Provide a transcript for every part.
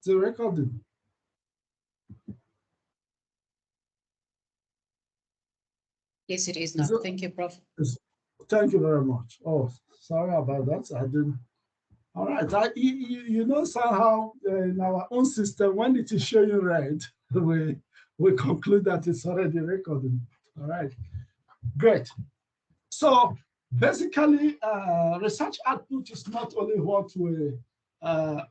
The recording. Yes, it is now. Thank you, Prof. Thank you very much. Oh, sorry about that. I didn't. All right. You know, somehow in our own system, when it is showing red, we conclude that it's already recording. All right. Great. So basically, research output is not only what we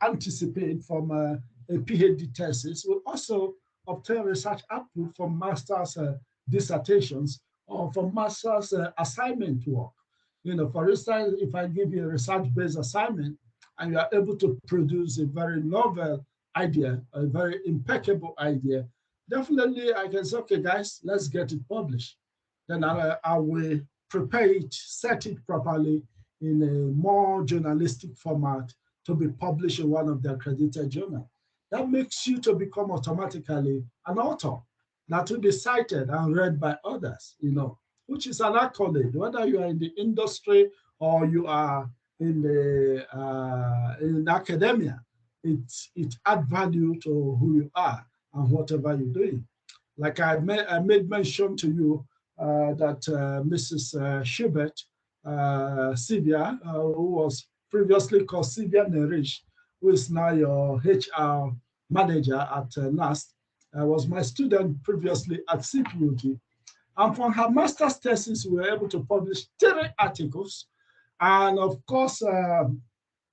anticipate from a PhD thesis, we also obtain research output from master's dissertations or from master's assignment work. You know, for instance, if I give you a research-based assignment and you are able to produce a very novel idea, a very impeccable idea, definitely I can say, okay, guys, let's get it published. Then I will prepare it, set it properly in a more journalistic format to be published in one of the accredited journals. That makes you to become automatically an author, not to be cited and read by others, you know, which is an accolade, whether you are in the industry or you are in the in academia. It adds value to who you are and whatever you're doing. Like I made mention to you that Mrs. Schubert, Sylvia, who was previously called Sylvia Nerish, who is now your HR manager at Nust, was my student previously at CPUT. And from her master's thesis, we were able to publish 3 articles. And of course, from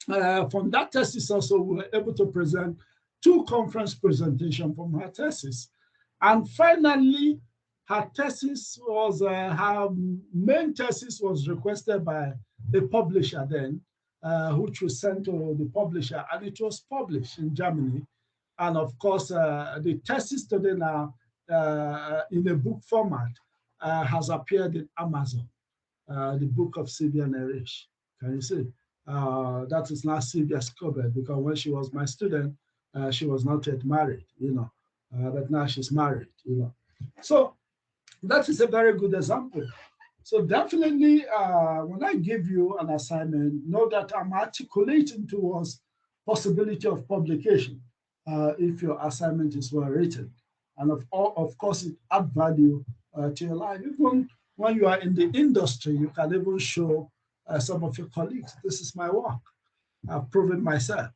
that thesis also, we were able to present 2 conference presentations from her thesis. And finally, her thesis was, her main thesis was requested by a publisher then, which was sent to the publisher, and it was published in Germany. And of course, the thesis today now in a book format has appeared in Amazon, the book of Sylvia Nerish. Can you see? That is now Sylvia Schubert, because when she was my student, she was not yet married, you know, but now she's married, you know. So that is a very good example. So definitely, when I give you an assignment, know that I'm articulating towards possibility of publication if your assignment is well written. And of course, it adds value to your life. Even when you are in the industry, you can even show some of your colleagues, this is my work. I've proven myself.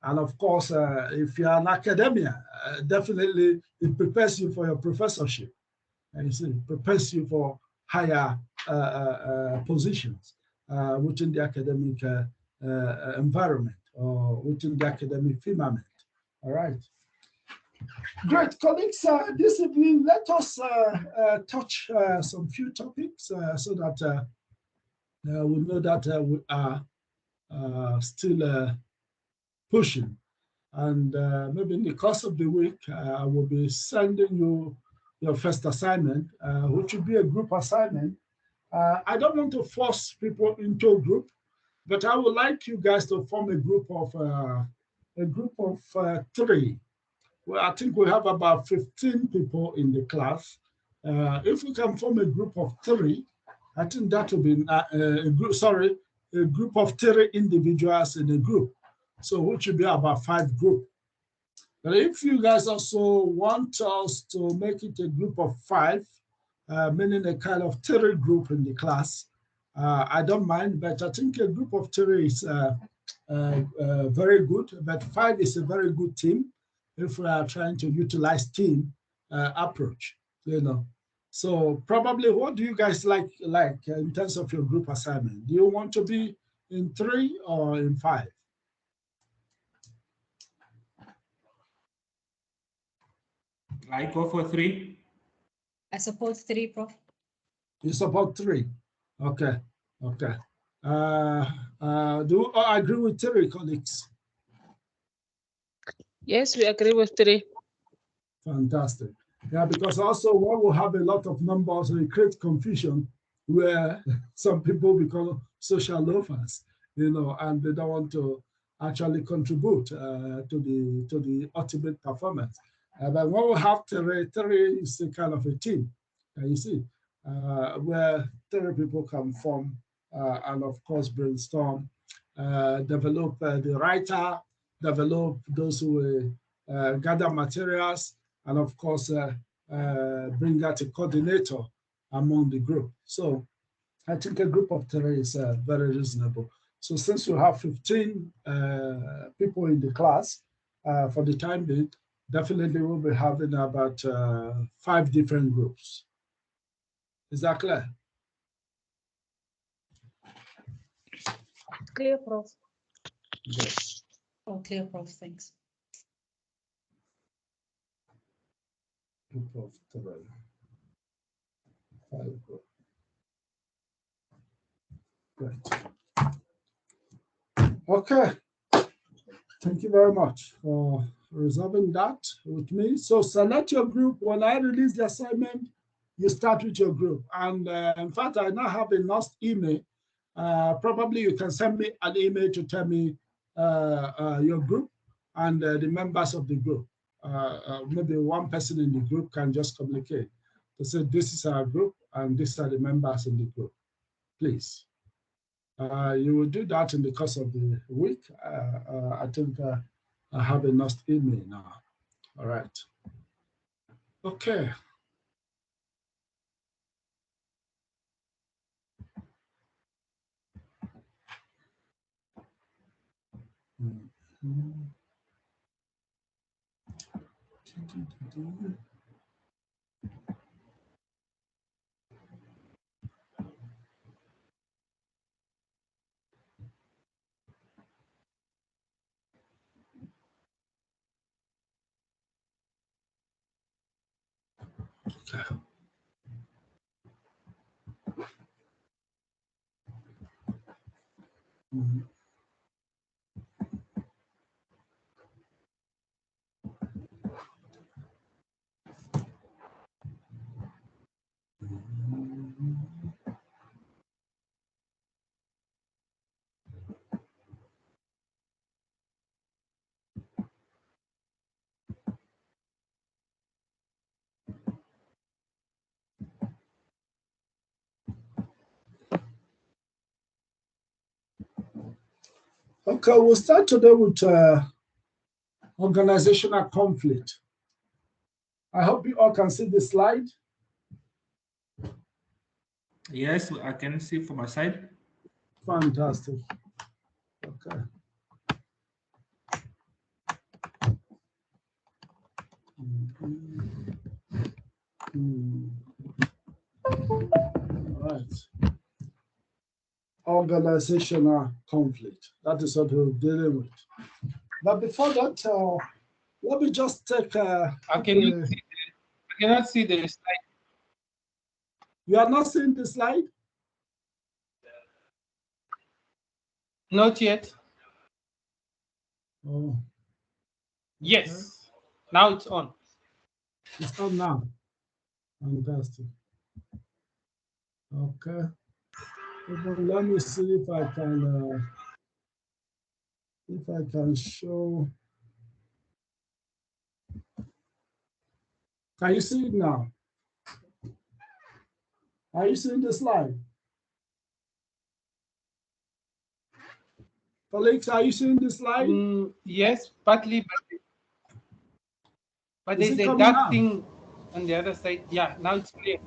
And of course, if you're an academia, definitely it prepares you for your professorship. And you see, it prepares you for higher positions within the academic environment or within the academic firmament. All right. Great, colleagues. This evening, let us touch some few topics so that we know that we are still pushing. And maybe in the course of the week, I will be sending you your first assignment, which will be a group assignment. I don't want to force people into a group, but I would like you guys to form a group of 3. Well, I think we have about 15 people in the class. If we can form a group of 3, I think that will be a group of 3 individuals in a group. So which will be about 5 groups. But if you guys also want us to make it a group of 5, meaning a kind of 3 group in the class, I don't mind, but I think a group of 3 is very good, but 5 is a very good team if we are trying to utilize team approach, you know. So probably what do you guys like in terms of your group assignment? Do you want to be in 3 or in 5? I go for 3. I support 3, Prof. You support 3. Okay. Okay. Do you agree with 3, colleagues? Yes, we agree with 3. Fantastic. Yeah, because also when we have a lot of numbers, we create confusion where some people become social loafers, you know, and they don't want to actually contribute to the ultimate performance. But when we have 3 is a kind of a team, you see, where 3 people can form and of course brainstorm, develop the writer, develop, those who will gather materials, and of course, bring out a coordinator among the group. So I think a group of 3 is very reasonable. So since you have 15 people in the class, for the time being, definitely we'll be having about 5 different groups. Is that clear? Clear, Prof. Yes. Oh, clear, Prof. Thanks. Group of 3. 5 groups. Great. Okay. Thank you very much for resolving that with me. So select your group. When I release the assignment, you start with your group. And in fact, I now have a Nust email. Probably you can send me an email to tell me your group and the members of the group. Maybe one person in the group can just communicate to say, this is our group and these are the members in the group, please. You will do that in the course of the week. I think I have a Nust email now. All right. Okay. Okay. Okay, we'll start today with organizational conflict. I hope you all can see the slide. Yes, I can see from my side. Fantastic. Okay. All right. Organizational conflict. That is what we're dealing with. But before that, let me just take. I cannot see the slide. You are not seeing the slide? Not yet. Oh. Yes. Okay. Now it's on. It's on now. Fantastic. Okay. Let me see if I can show. Can you see it now? Are you seeing the slide? Colleagues, are you seeing the slide? Yes, partly, but Is there's it a coming dark now? thing on the other side. Yeah, now it's clear.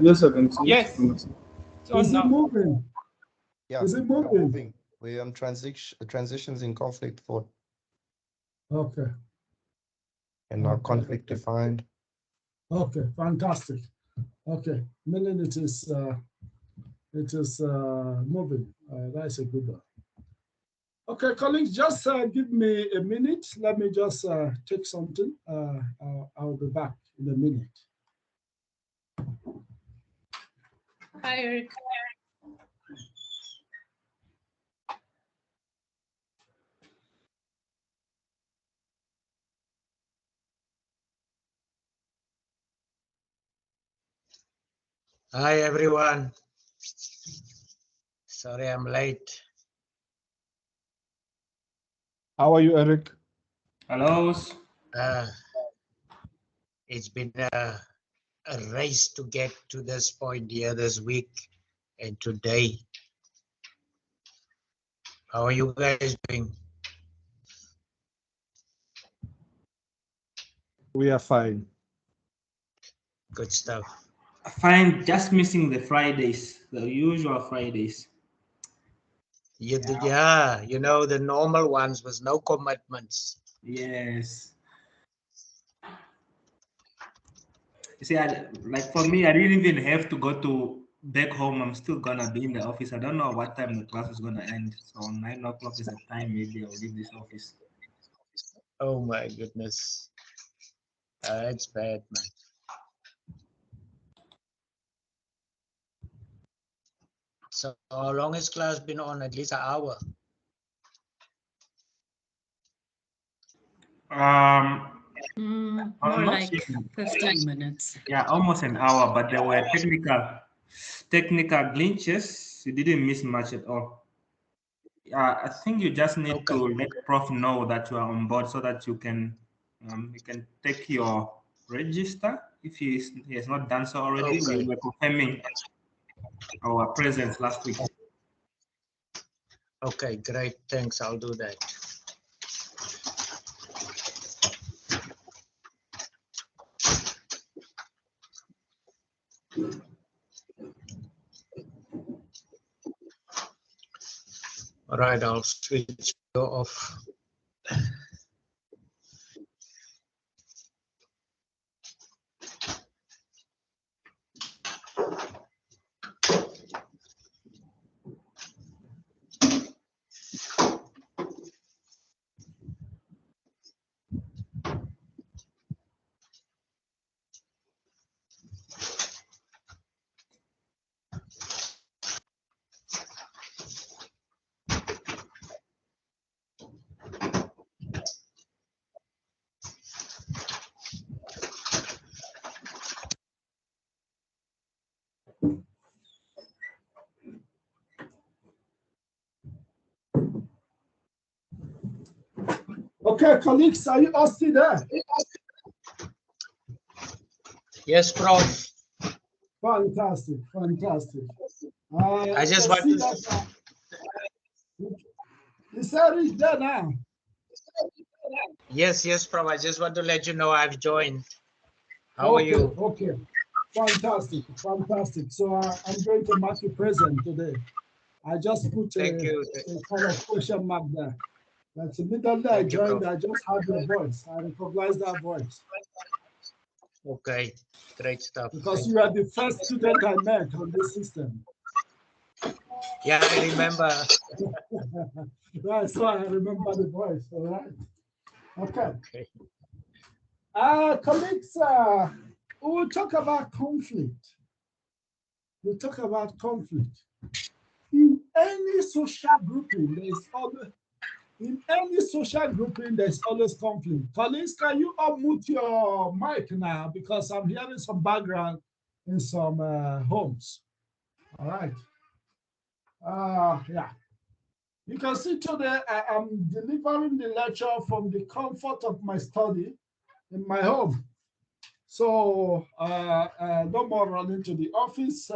Yes, I can see. Yes. It. It's on Is it now. moving? Yeah, Is it we are moving? moving. We transitions in conflict for Okay. and now Okay. conflict defined. Okay, fantastic. Okay, meaning it is moving. That's a good one. Okay, colleagues, just give me a minute. Let me just take something. I'll be back in a minute. Hi, Eric. Hi, everyone. Sorry, I'm late. How are you, Eric? Hello. It's been a race to get to this point here this week and today. How are you guys doing? We are fine. Good stuff. Fine, just missing the Fridays, the usual Fridays. Yeah, you know, the normal ones with no commitments. Yes. You see, like for me, I didn't even have to go to back home. I'm still gonna be in the office. I don't know what time the class is gonna end. So 9 o'clock is the time maybe I'll leave this office. Oh my goodness. It's bad, man. So how long has class been on? At least an hour. More Not like even. 15 minutes. Yeah, almost an hour, but there were technical glitches. You didn't miss much at all. I think you just need to let Prof know that you are on board so that you can take your register. If he has not done so already, we were confirming our presence last week. Okay, great. Thanks. I'll do that. All right, I'll switch off. Okay, colleagues, are you all still there? Yes, Prof. Fantastic, fantastic. I just want to. Is Eric there now? Yes, Prof. I just want to let you know I've joined. How are you? Okay, fantastic, fantastic. So I'm going to mark you present today. I just put a kind of question mark there. That's immediately I joined, I just heard your voice. I recognized that voice. Okay, great stuff. Because you are the first student I met on this system. Yeah, I remember. Right, so I remember the voice, all right? Okay. Colleagues, we'll talk about conflict. We'll talk about conflict. In any social grouping, there's always conflict. Colleagues, can you unmute your mic now? Because I'm hearing some background in some homes. All right. Yeah. You can see today I'm delivering the lecture from the comfort of my study in my home. So no more running to the office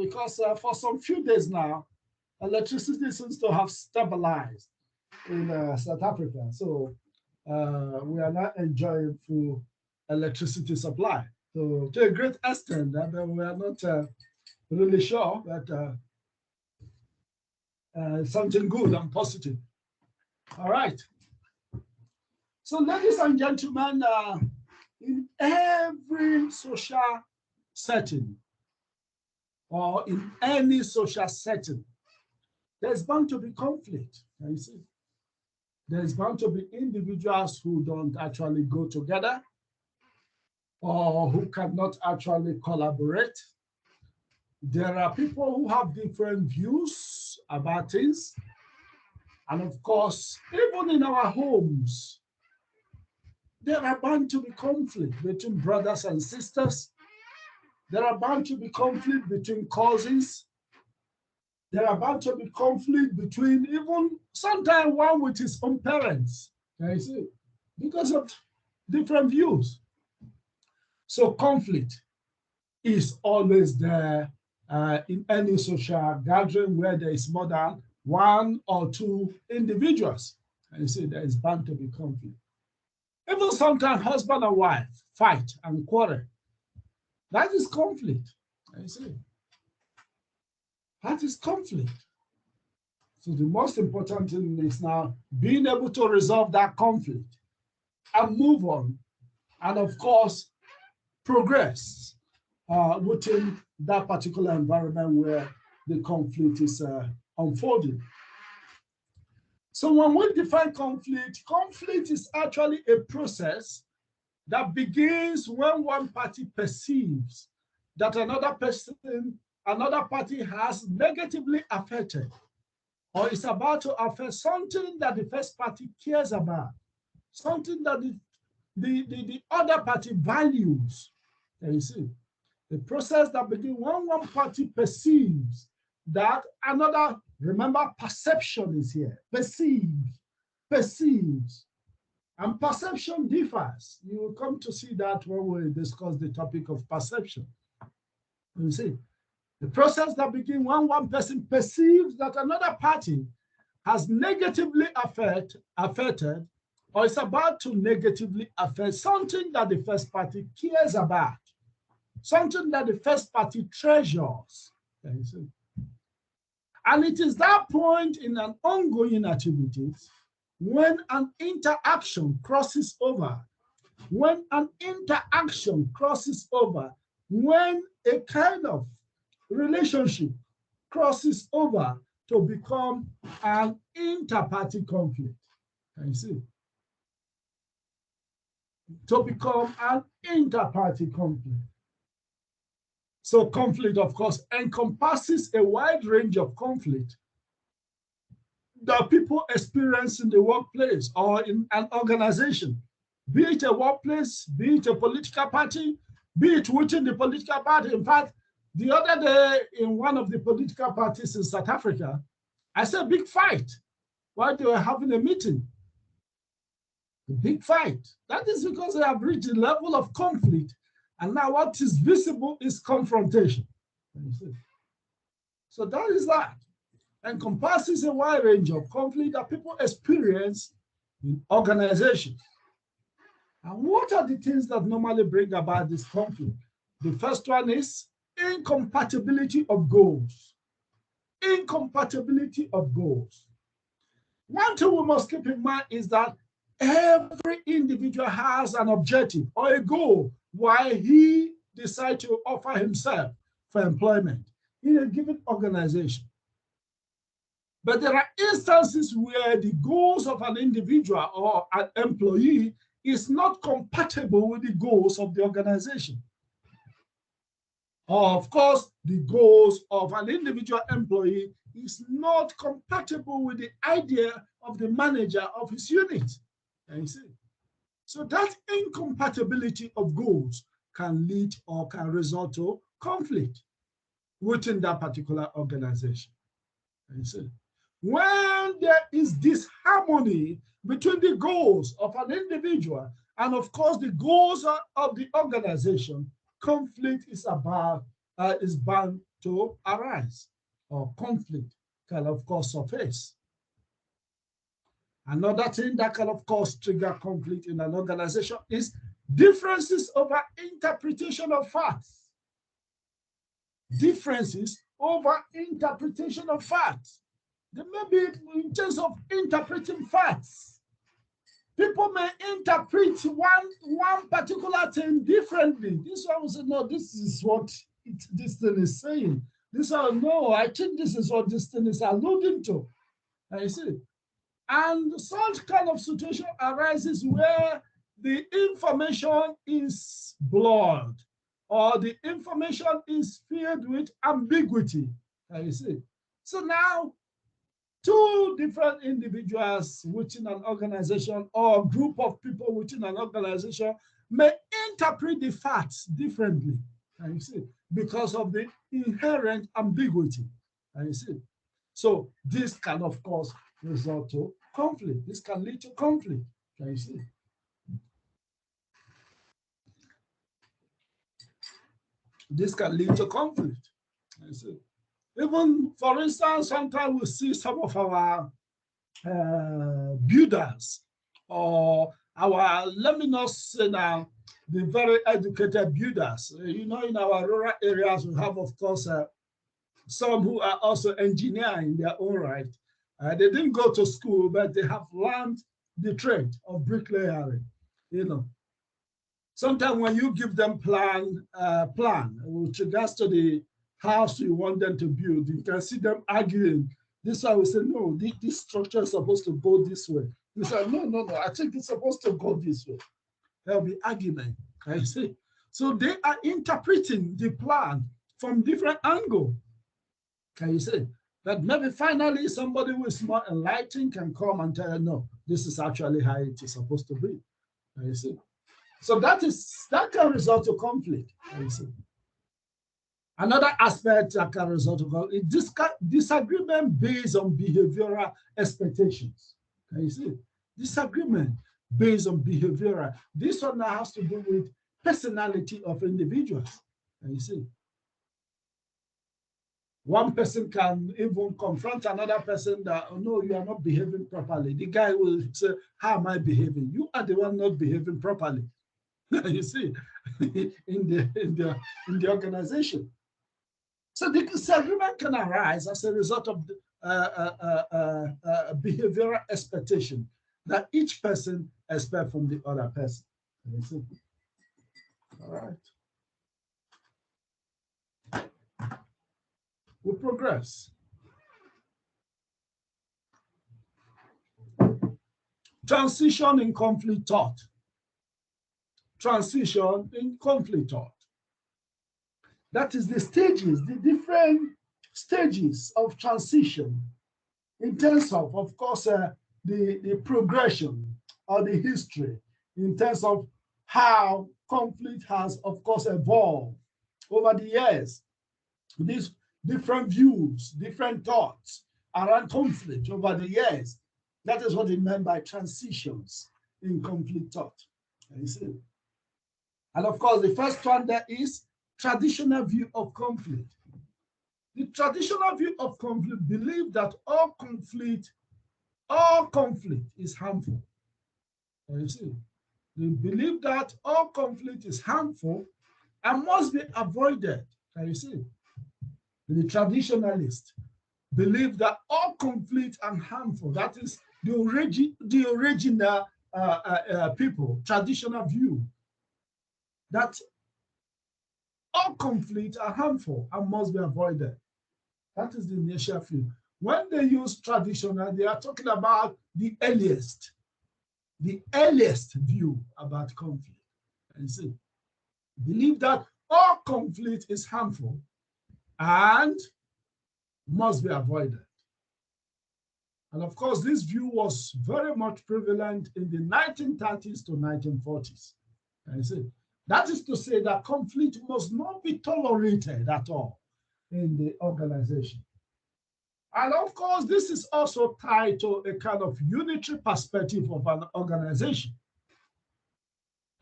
because for some few days now, electricity seems to have stabilized in South Africa. So we are not enjoying full electricity supply. So to a great extent, that we are not really sure that something good and positive. All right. So ladies and gentlemen, in every social setting or in any social setting, there's bound to be conflict. Can you see? There's bound to be individuals who don't actually go together or who cannot actually collaborate. There are people who have different views about things. And of course, even in our homes, there are bound to be conflict between brothers and sisters. There are bound to be conflict between cousins. There are bound to be conflict between even sometimes one with his own parents. Can you see? Because of different views. So conflict is always there in any social gathering where there is more than one or two individuals. And you see, there is bound to be conflict. Even sometimes husband and wife fight and quarrel. That is conflict. You see, that is conflict. So the most important thing is now being able to resolve that conflict and move on, and of course, progress within that particular environment where the conflict is unfolding. So when we define conflict, conflict is actually a process that begins when one party perceives that another party has negatively affected or is about to affect something that the first party cares about, something that the other party values. Can you see? The process that begins when one party perceives that another, remember, perception is here, perceives, and perception differs. You will come to see that when we discuss the topic of perception. You see, the process that begins when one person perceives that another party has negatively affected or is about to negatively affect something that the first party cares about, something that the first party treasures. You see? And it is that point in an ongoing activity when an interaction crosses over, when a kind of relationship crosses over to become an inter-party conflict. Can you see? To become an inter-party conflict. So conflict, of course, encompasses a wide range of conflict that people experience in the workplace or in an organization, be it a workplace, be it a political party, be it within the political party. In fact, the other day in one of the political parties in South Africa, I saw a big fight while they were having a meeting. A big fight. That is because they have reached a level of conflict, and now what is visible is confrontation. So that is that. Encompasses a wide range of conflict that people experience in organizations. And what are the things that normally bring about this conflict? The first one is incompatibility of goals. Incompatibility of goals. One thing we must keep in mind is that every individual has an objective or a goal why he decides to offer himself for employment in a given organization. But there are instances where the goals of an individual or an employee is not compatible with the goals of the organization. Or, of course, the goals of an individual employee is not compatible with the idea of the manager of his unit. You see? So that incompatibility of goals can lead or can result to conflict within that particular organization. You see? When there is disharmony between the goals of an individual and, of course, the goals of the organization, conflict is bound to arise, or conflict can, of course, surface. Another thing that can, of course, trigger conflict in an organization is differences over interpretation of facts. Differences over interpretation of facts. There may be in terms of interpreting facts. People may interpret one particular thing differently. This one will say, no, this is what this thing is saying. This one, no, I think this is what this thing is alluding to. You see? And such kind of situation arises where the information is blurred or the information is filled with ambiguity. You see? So now, two different individuals within an organization or a group of people within an organization may interpret the facts differently, you see, because of the inherent ambiguity, you see. So this can, of course, result to conflict. This can lead to conflict, you see. This can lead to conflict, you see. Even, for instance, sometimes we see some of our builders or let me not say now, the very educated builders. You know, in our rural areas, we have, of course, some who are also engineers in their own right. They didn't go to school, but they have learned the trade of bricklaying. You know, sometimes when you give them plan with regards to the house you want them to build, you can see them arguing. This one will say, no, this structure is supposed to go this way. They say, no, I think it's supposed to go this way. There'll be argument, I see. So they are interpreting the plan from different angles. Can you see? That maybe finally somebody who is more enlightened can come and tell you, no, this is actually how it is supposed to be. Can you see? So that can result to conflict. Can you see? Another aspect that can result to conflict is disagreement based on behavioral expectations. Can you see? Disagreement based on behavioral. This one now has to do with personality of individuals. Can you see? One person can even confront another person that, oh, no, you are not behaving properly. The guy will say, how am I behaving? You are the one not behaving properly. You see, in the organization. So the disagreement can arise as a result of behavioral expectation that each person expects from the other person. You see? All right. We progress. Transition in conflict thought. Transition in conflict thought. That is the stages, the different stages of transition in terms of course, the progression or the history, in terms of how conflict has, of course, evolved over the years. These different views, different thoughts around conflict over the years. That is what it meant by transitions in conflict thought. You see? And of course, the first one there is traditional view of conflict. The traditional view of conflict believe that all conflict is harmful. You see? They believe that all conflict is harmful and must be avoided. Can you see? The traditionalists believe that all conflict are harmful. That is the original people, traditional view, that all conflict are harmful and must be avoided. That is the initial view. When they use traditional, they are talking about the earliest view about conflict. And see, believe that all conflict is harmful and must be avoided. And of course, this view was very much prevalent in the 1930s to 1940s. And you see, that is to say that conflict must not be tolerated at all in the organization. And of course, this is also tied to a kind of unitary perspective of an organization.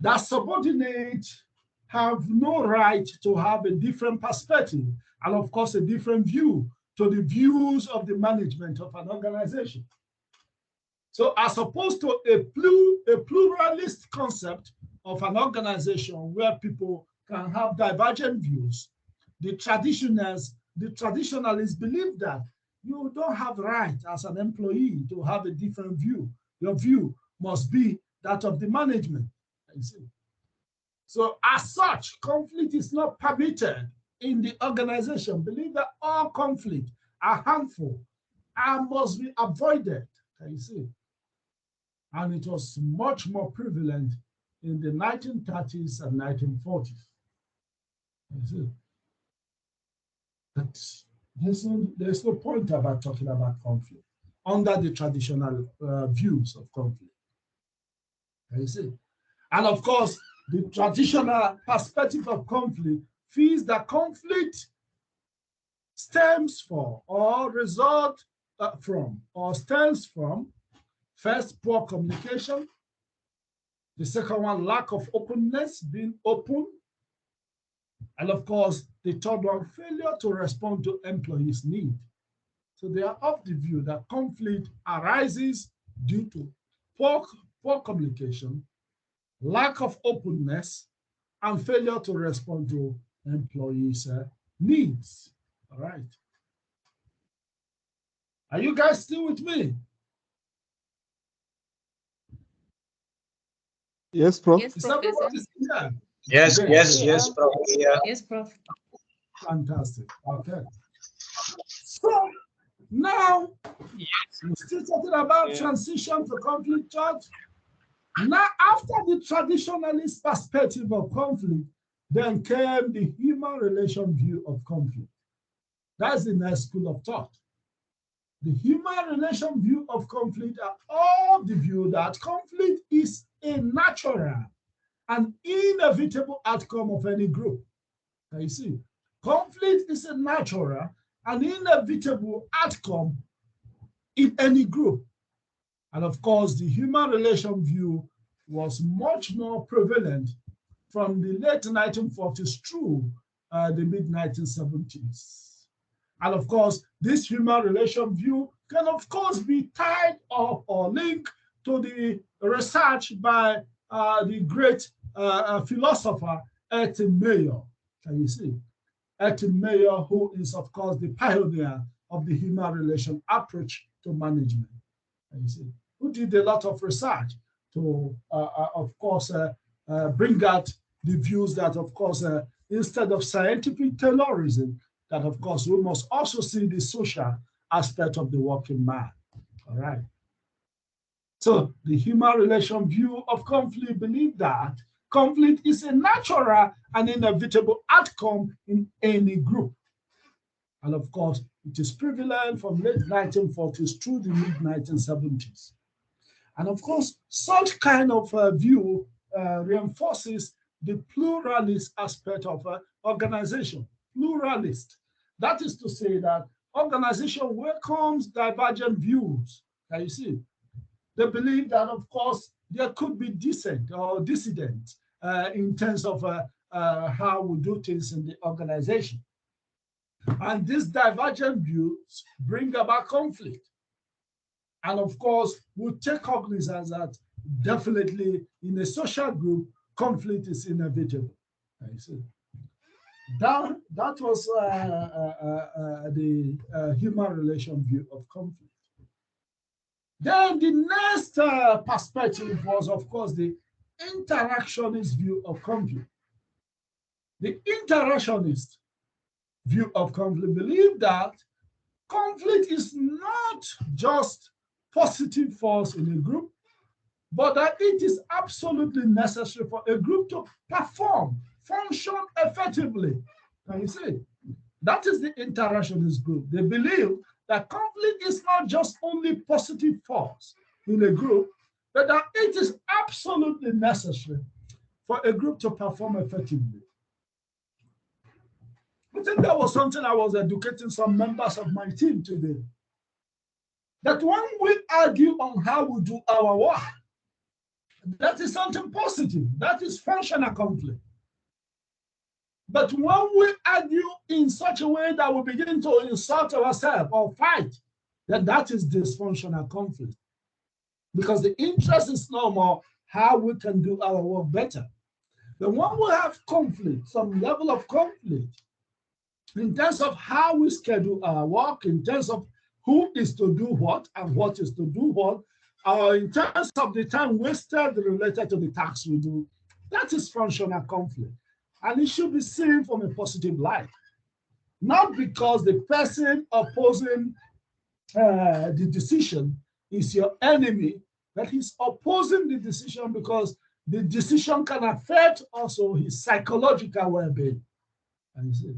That subordinates have no right to have a different perspective and of course a different view to the views of the management of an organization. So as opposed to a pluralist concept of an organization where people can have divergent views, the traditionalists believe that you don't have right as an employee to have a different view. Your view must be that of the management. You see? So as such, conflict is not permitted in the organization. Believe that all conflict are harmful and must be avoided. Can you see? And it was much more prevalent in the 1930s and 1940s. You see? But there's no point about talking about conflict under the traditional views of conflict. Can you see? And of course, the traditional perspective of conflict feels that conflict stems from or result from or stems from, first, poor communication. The second one, lack of openness, being open. And of course, the third one, failure to respond to employees' need. So they are of the view that conflict arises due to poor poor communication, lack of openness, and failure to respond to employees' needs. All right. Are you guys still with me? Yes, Prof. Yes, Is Professor. everybody still here? Yes, Okay. yes, Prof. Yeah. Yes, Prof. Fantastic. Okay. So now we're still talking about transition to conflict, Church. Now, after the traditionalist perspective of conflict, then came the human relation view of conflict. That's the next school of thought. The human relation view of conflict are all the view that conflict is a natural and inevitable outcome of any group. Now you see, conflict is a natural and inevitable outcome in any group. And of course, the human relation view was much more prevalent from the late 1940s through the mid-1970s. And of course, this human relation view can of course be tied up or linked to the research by the great philosopher Ethel Mayer. Can you see? Ethel Mayer, who is of course the pioneer of the human relation approach to management. Can you see? Who did a lot of research to, of course, bring out the views that, of course, instead of scientific Taylorism, that, of course, we must also see the social aspect of the working man. All right. So the human relation view of conflict believes that conflict is a natural and inevitable outcome in any group. And of course, it is prevalent from late 1940s through the mid-1970s. And of course, such kind of view reinforces the pluralist aspect of organization. Pluralist. That is to say that organization welcomes divergent views. Can you see? They believe that, of course, there could be dissent or dissident in terms of how we do things in the organization. And these divergent views bring about conflict. And of course, we take cognizance that definitely in a social group, conflict is inevitable. I see. That was the human relation view of conflict. Then the next perspective was, of course, the interactionist view of conflict. The interactionist view of conflict believe that conflict is not just positive force in a group, but that it is absolutely necessary for a group to function effectively. Can you see? That is the interactionist group. They believe that conflict is not just only positive force in a group, but that it is absolutely necessary for a group to perform effectively. I think that was something I was educating some members of my team today. That when we argue on how we do our work, that is something positive. That is functional conflict. But when we argue in such a way that we begin to insult ourselves or fight, then that is dysfunctional conflict. Because the interest is no more how we can do our work better. But when we have conflict, some level of conflict, in terms of how we schedule our work, in terms of who is to do what and what is to do what, or in terms of the time wasted related to the tasks we do, that is functional conflict. And it should be seen from a positive light. Not because the person opposing the decision is your enemy, but he's opposing the decision because the decision can affect also his psychological well-being. And you see.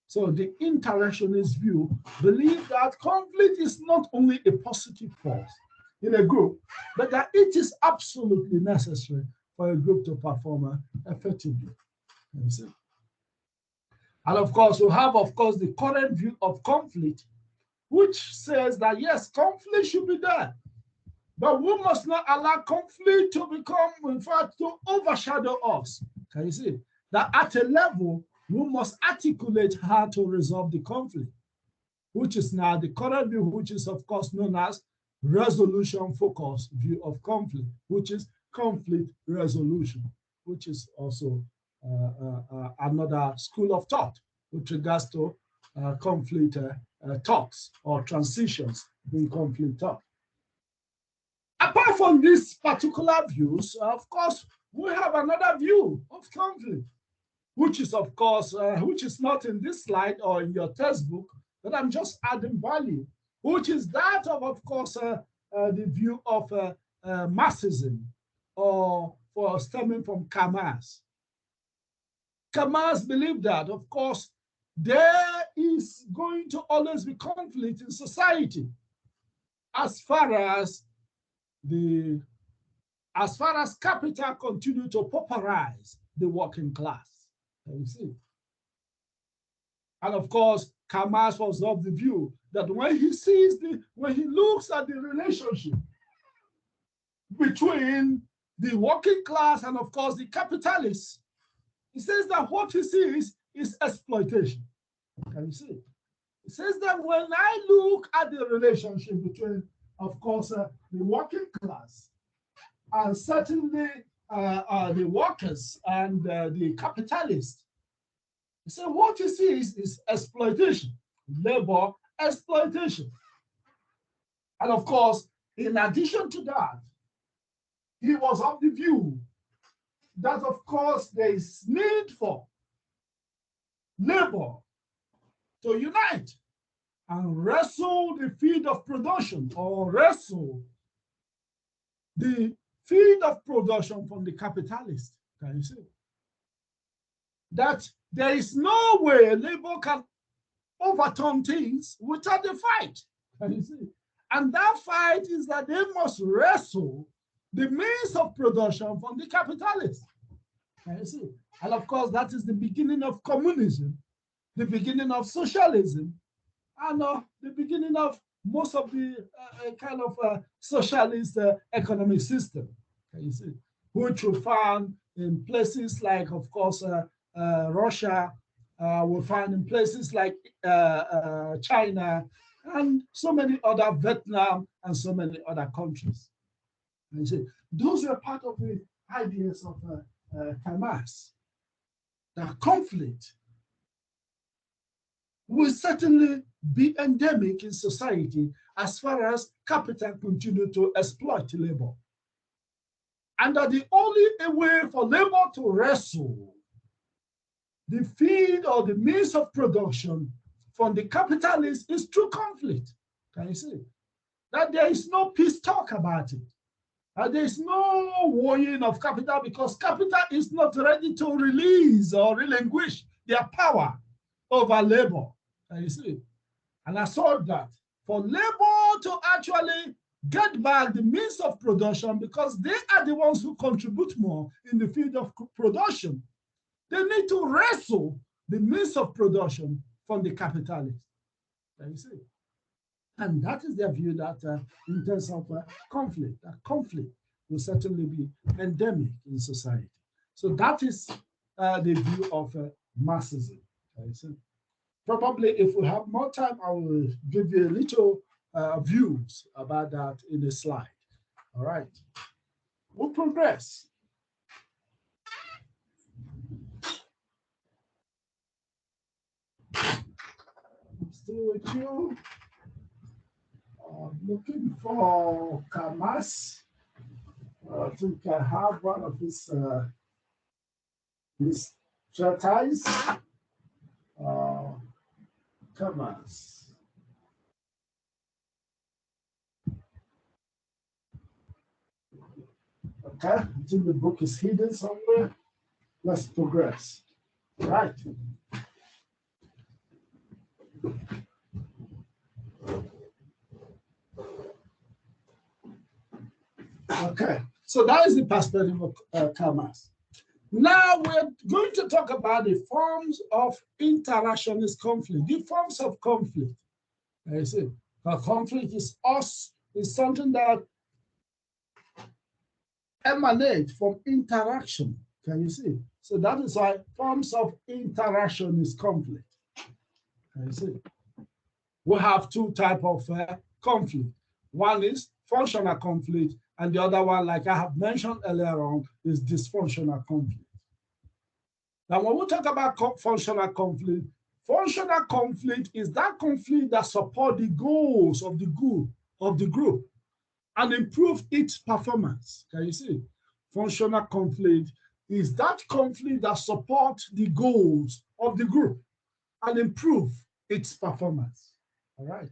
So the interactionist view believes that conflict is not only a positive force in a group, but that it is absolutely necessary for a group to perform effectively. You see. And of course, we have, of course, the current view of conflict, which says that yes, conflict should be there, but we must not allow conflict to become, in fact, to overshadow us. Can you see? That at a level, we must articulate how to resolve the conflict, which is now the current view, which is, of course, known as resolution-focused view of conflict, which is conflict resolution, which is also another school of thought with regards to conflict talks or transitions in conflict talk. Apart from these particular views, of course, we have another view of conflict, which is, of course, which is not in this slide or in your textbook, but I'm just adding value, which is that of course, the view of Marxism, or stemming from Camus. Camus believed that, of course, there is going to always be conflict in society as far as capital continue to pauperize the working class. You see. And of course, Camus was of the view that when he looks at the relationship between the working class and of course the capitalists, he says that what he sees is exploitation. Can you see? He says that when I look at the relationship between, of course, the working class and certainly the workers and the capitalists, he said what he sees is exploitation, labor exploitation. And of course, in addition to that, he was of the view that, of course, there is need for labor to unite and wrestle the field of production, or wrestle the field of production from the capitalist. Can you see? That there is no way labor can overturn things without a fight. Can you see? And that fight is that they must wrestle the means of production from the capitalists. Can you see? And of course, that is the beginning of communism, the beginning of socialism, and the beginning of most of the kind of socialist economic system. Can you see? Which we found in places like, of course, Russia, we find in places like China, and so many other, Vietnam, and so many other countries. And you see, those were part of the ideas of Camus. The conflict will certainly be endemic in society as far as capital continue to exploit labor. And that the only way for labor to wrestle the field or the means of production from the capitalists is through conflict. Can you see? That there is no peace talk about it. There is no warring of capital, because capital is not ready to release or relinquish their power over labor. Can you see? And I saw that for labor to actually get back the means of production, because they are the ones who contribute more in the field of production, they need to wrestle the means of production from the capitalists. Can you see? And that is their view, that in terms of conflict, that conflict will certainly be endemic in society. So that is the view of Marxism. So probably if we have more time, I will give you a little views about that in a slide. All right, we'll progress. Still with you. Looking for Camus. I think I have one of his treatise. Camus. Okay, I think the book is hidden somewhere. Let's progress. Right. Okay, so that is the perspective of Camus. Now we're going to talk about the forms of interactionist conflict, the forms of conflict. You see, conflict is something that emanates from interaction. Can you see? So that is why forms of interactionist conflict. Can you see? We have two types of conflict. One is functional conflict, and the other one, like I have mentioned earlier on, is dysfunctional conflict. Now, when we talk about functional conflict is that conflict that supports the goals of the group and improve its performance. Can you see? Functional conflict is that conflict that supports the goals of the group and improve its performance. All right.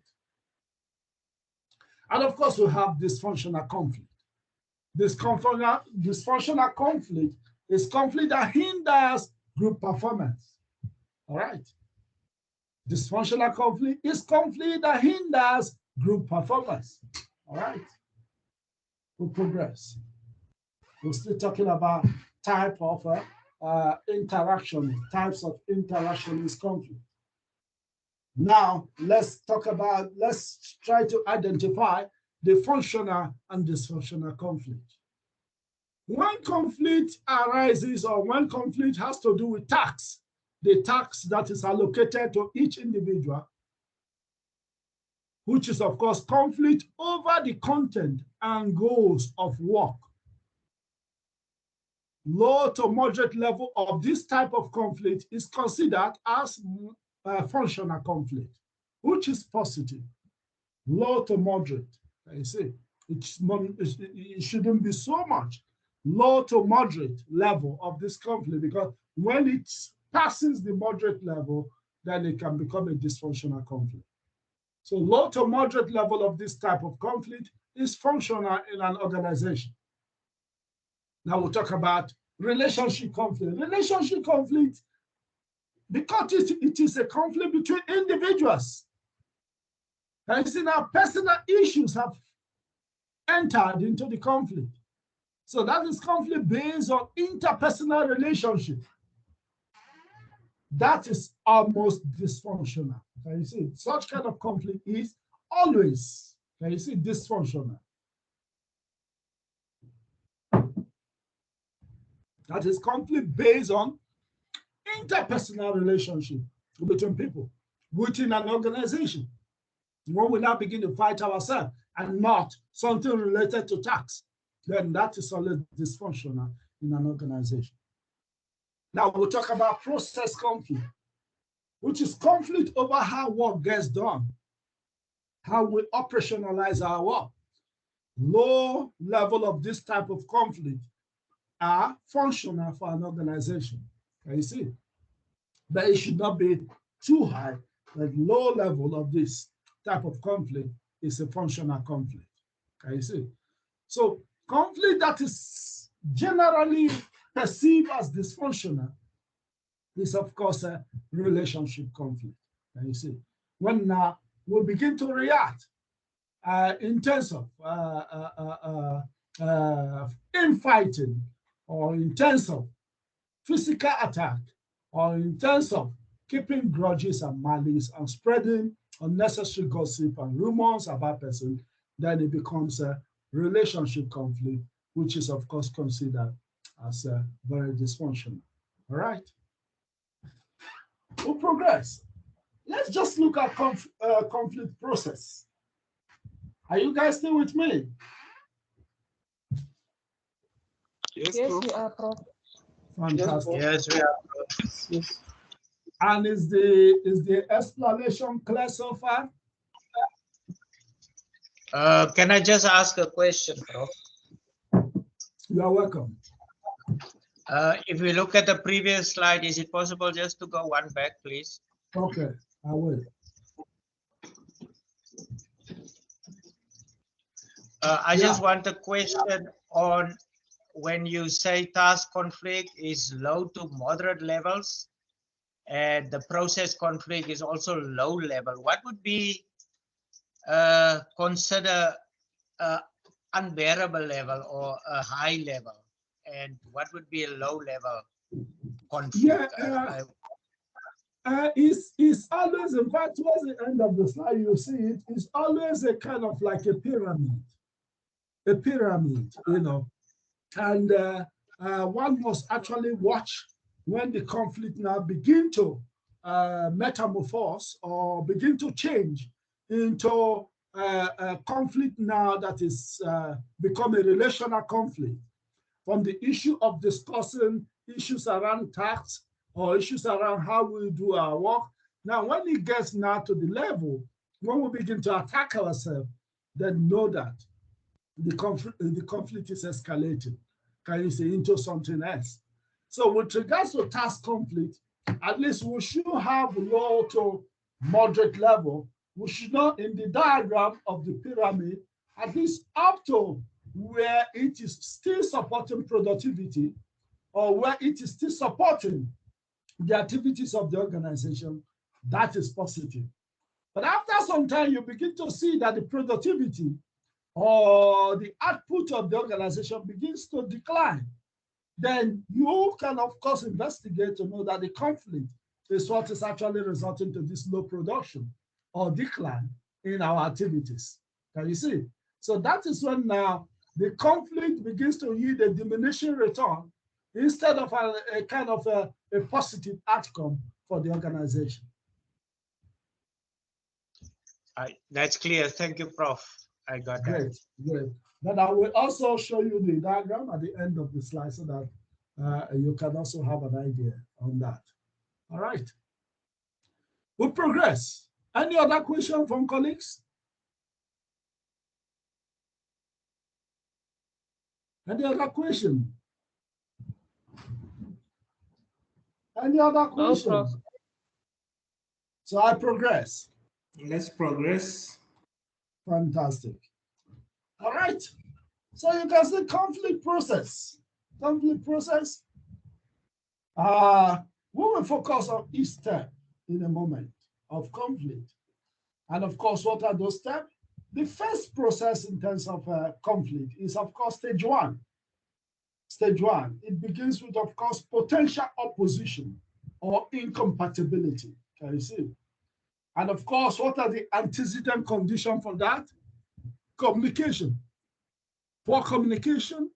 And of course, we have dysfunctional conflict. Dysfunctional conflict is conflict that hinders group performance. All right. Dysfunctional conflict is conflict that hinders group performance. All right. We'll progress. We're still talking about type of interaction, types of interaction is conflict. Now, let's try to identify the functional and dysfunctional conflict. When conflict arises or when conflict has to do with tasks, the task that is allocated to each individual, which is, of course, conflict over the content and goals of work. Low to moderate level of this type of conflict is considered as functional conflict, which is positive. Low to moderate, you see, it shouldn't be so much. Low to moderate level of this conflict, because when it passes the moderate level, then it can become a dysfunctional conflict. So low to moderate level of this type of conflict is functional in an organization. Now we'll talk about relationship conflict. Relationship conflict, because it is a conflict between individuals. And you see now personal issues have entered into the conflict. So that is conflict based on interpersonal relationship. That is almost dysfunctional. Can you see? Such kind of conflict is always, can you see, dysfunctional. That is conflict based on interpersonal relationship between people within an organization. When we now begin to fight ourselves and not something related to tax, then that is always dysfunctional in an organization. Now we'll talk about process conflict, which is conflict over how work gets done, how we operationalize our work. Low level of this type of conflict are functional for an organization. Can you see? But it should not be too high. Like low level of this type of conflict is a functional conflict. Can you see? So conflict that is generally perceived as dysfunctional is, of course, a relationship conflict. Can you see? When we begin to react in terms of infighting, or in terms of physical attack, or in terms of keeping grudges and malice and spreading unnecessary gossip and rumors about person, then it becomes a relationship conflict, which is, of course, considered as very dysfunctional. All right. We'll progress. Let's just look at conflict process. Are you guys still with me? Yes, we are, Prof. Fantastic. Yes, we are. Yes. And is the explanation clear so far? Can I just ask a question, Prof? You are welcome. If we look at the previous slide, is it possible just to go one back, please? Okay, I will. I just want a question on when you say task conflict is low to moderate levels and the process conflict is also low level. What would be consider unbearable level or a high level? And what would be a low level conflict? Yeah, it's always, in fact, towards the end of the slide, you see it's always a kind of like a pyramid, you know. And one must actually watch when the conflict now begin to metamorphose or begin to change into conflict now that is become a relational conflict, from the issue of discussing issues around tax or issues around how we do our work. Now, when it gets now to the level, when we begin to attack ourselves, then know that the conflict is escalating, can you see, into something else. So with regards to task conflict, at least we should have low to moderate level. We should know in the diagram of the pyramid, at least up to where it is still supporting productivity or where it is still supporting the activities of the organization, that is positive. But after some time, you begin to see that the productivity or the output of the organization begins to decline. Then you can, of course, investigate to know that the conflict is what is actually resulting to this low production or decline in our activities. Can you see? So that is when now the conflict begins to yield a diminishing return instead of a kind of a positive outcome for the organization. That's clear. Thank you, Prof. I got that. Great, great. But I will also show you the diagram at the end of the slide so that you can also have an idea on that. All right. We'll progress. Any other question from colleagues? Any other question? Any other question? Prof. So I progress. Let's progress. Fantastic. All right. So you can see conflict process. Conflict process. We will focus on each step in a moment of conflict. And of course, what are those steps? The first process in terms of conflict is, of course, stage one. Stage one, it begins with, of course, potential opposition or incompatibility. Can you see? And of course, what are the antecedent conditions for that? Communication. Poor communication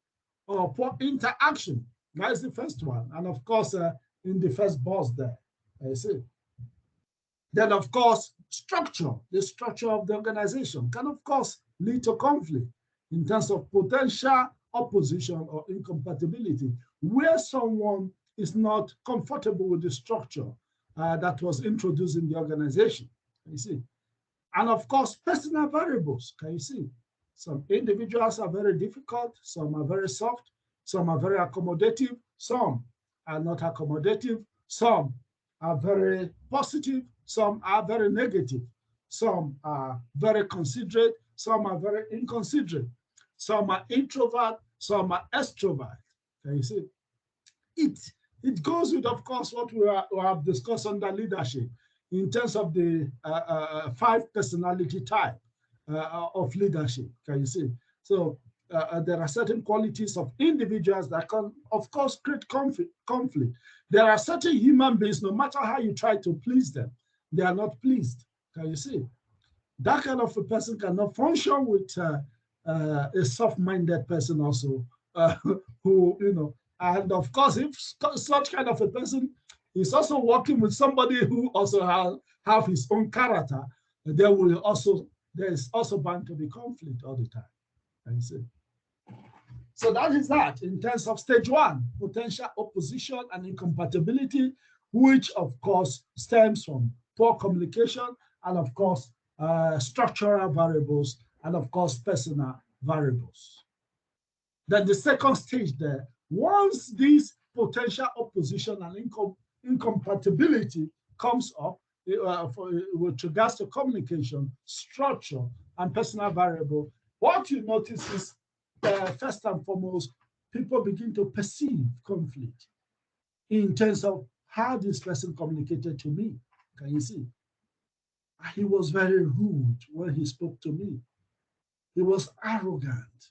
or poor interaction. That is the first one. And of course, in the first box there, you see. Then, of course, structure. The structure of the organization can, of course, lead to conflict in terms of potential opposition or incompatibility, where someone is not comfortable with the structure that was introduced in the organization. Can you see? And of course, personal variables. Can you see? Some individuals are very difficult, some are very soft, some are very accommodative, some are not accommodative, some are very positive, some are very negative, some are very considerate, some are very inconsiderate, some are introvert, some are extrovert. Can you see? It goes with, of course, what we have discussed under leadership in terms of the 5 personality type of leadership. Can you see? So there are certain qualities of individuals that can, of course, create conflict. There are certain human beings, no matter how you try to please them, they are not pleased. Can you see? That kind of a person cannot function with a soft-minded person also, who, you know, and of course, if such kind of a person is also working with somebody who also have his own character, there is also bound to be conflict all the time. Can you see? So that is that in terms of stage one, potential opposition and incompatibility, which of course stems from poor communication and of course structural variables and of course personal variables. Then the second stage there, once this potential opposition and incompatibility comes up with regards to communication, structure, and personal variable, what you notice is first and foremost, people begin to perceive conflict in terms of how this person communicated to me. Can you see? He was very rude when he spoke to me. He was arrogant.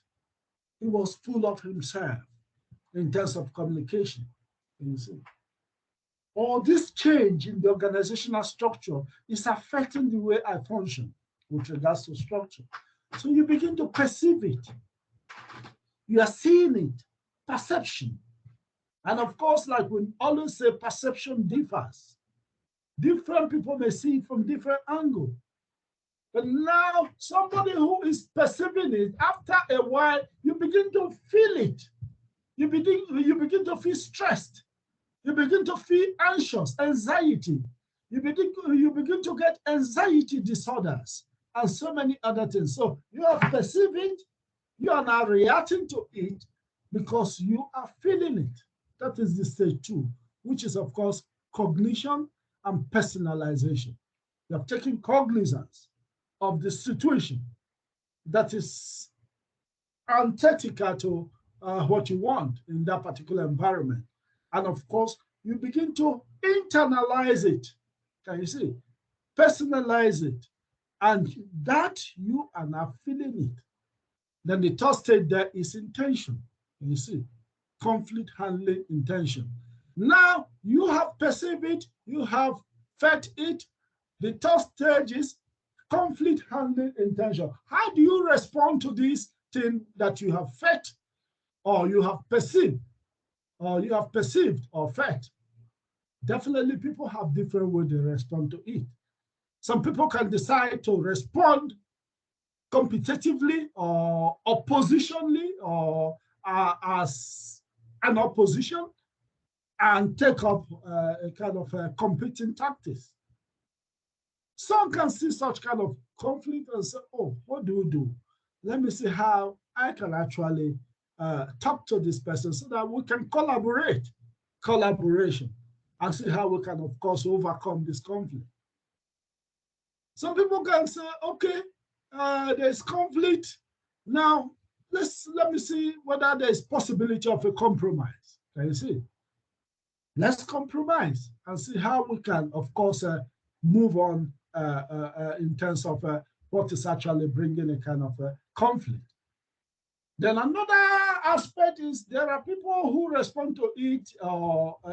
He was full of himself in terms of communication. Can you see? Or this change in the organizational structure is affecting the way I function with regards to structure. So you begin to perceive it. You are seeing it, perception. And of course, like we always say, perception differs. Different people may see it from different angles. But now somebody who is perceiving it, after a while, you begin to feel it. You begin to feel stressed. You begin to feel anxious, anxiety. You begin to get anxiety disorders and so many other things. So you are perceiving, you are now reacting to it because you are feeling it. That is the stage 2, which is, of course, cognition and personalization. You have taken cognizance of the situation that is antithetical to what you want in that particular environment. And of course, you begin to internalize it. Can you see? Personalize it. And that you are now feeling it. Then the third stage there is intention. Can you see? Conflict handling intention. Now you have perceived it, you have felt it. The third stage is conflict handling intention. How do you respond to this thing that you have felt or you have perceived or felt? Definitely people have different ways they respond to it. Some people can decide to respond competitively or oppositionally or as an opposition and take up a kind of competing tactics. Some can see such kind of conflict and say, oh, what do we do? Let me see how I can actually talk to this person so that we can collaboration, and see how we can, of course, overcome this conflict. Some people can say, okay, there's conflict. Now, let me see whether there's possibility of a compromise. Can you see? Let's compromise and see how we can, of course, move on in terms of what is actually bringing a kind of conflict. Then another aspect is there are people who respond to it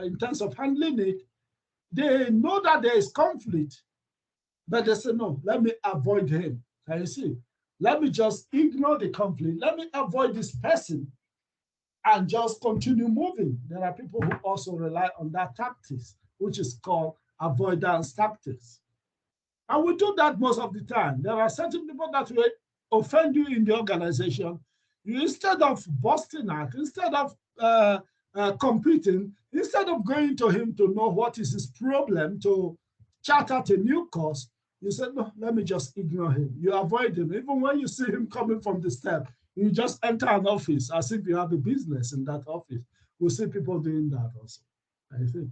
in terms of handling it. They know that there is conflict, but they say, no, let me avoid him. Can you see? Let me just ignore the conflict. Let me avoid this person and just continue moving. There are people who also rely on that tactics, which is called avoidance tactics. And we do that most of the time. There are certain people that will offend you in the organization. You, instead of busting out, instead of competing, instead of going to him to know what is his problem, to chart out a new course, you said, no, let me just ignore him. You avoid him. Even when you see him coming from the step, you just enter an office as if you have a business in that office. We see people doing that also, I think.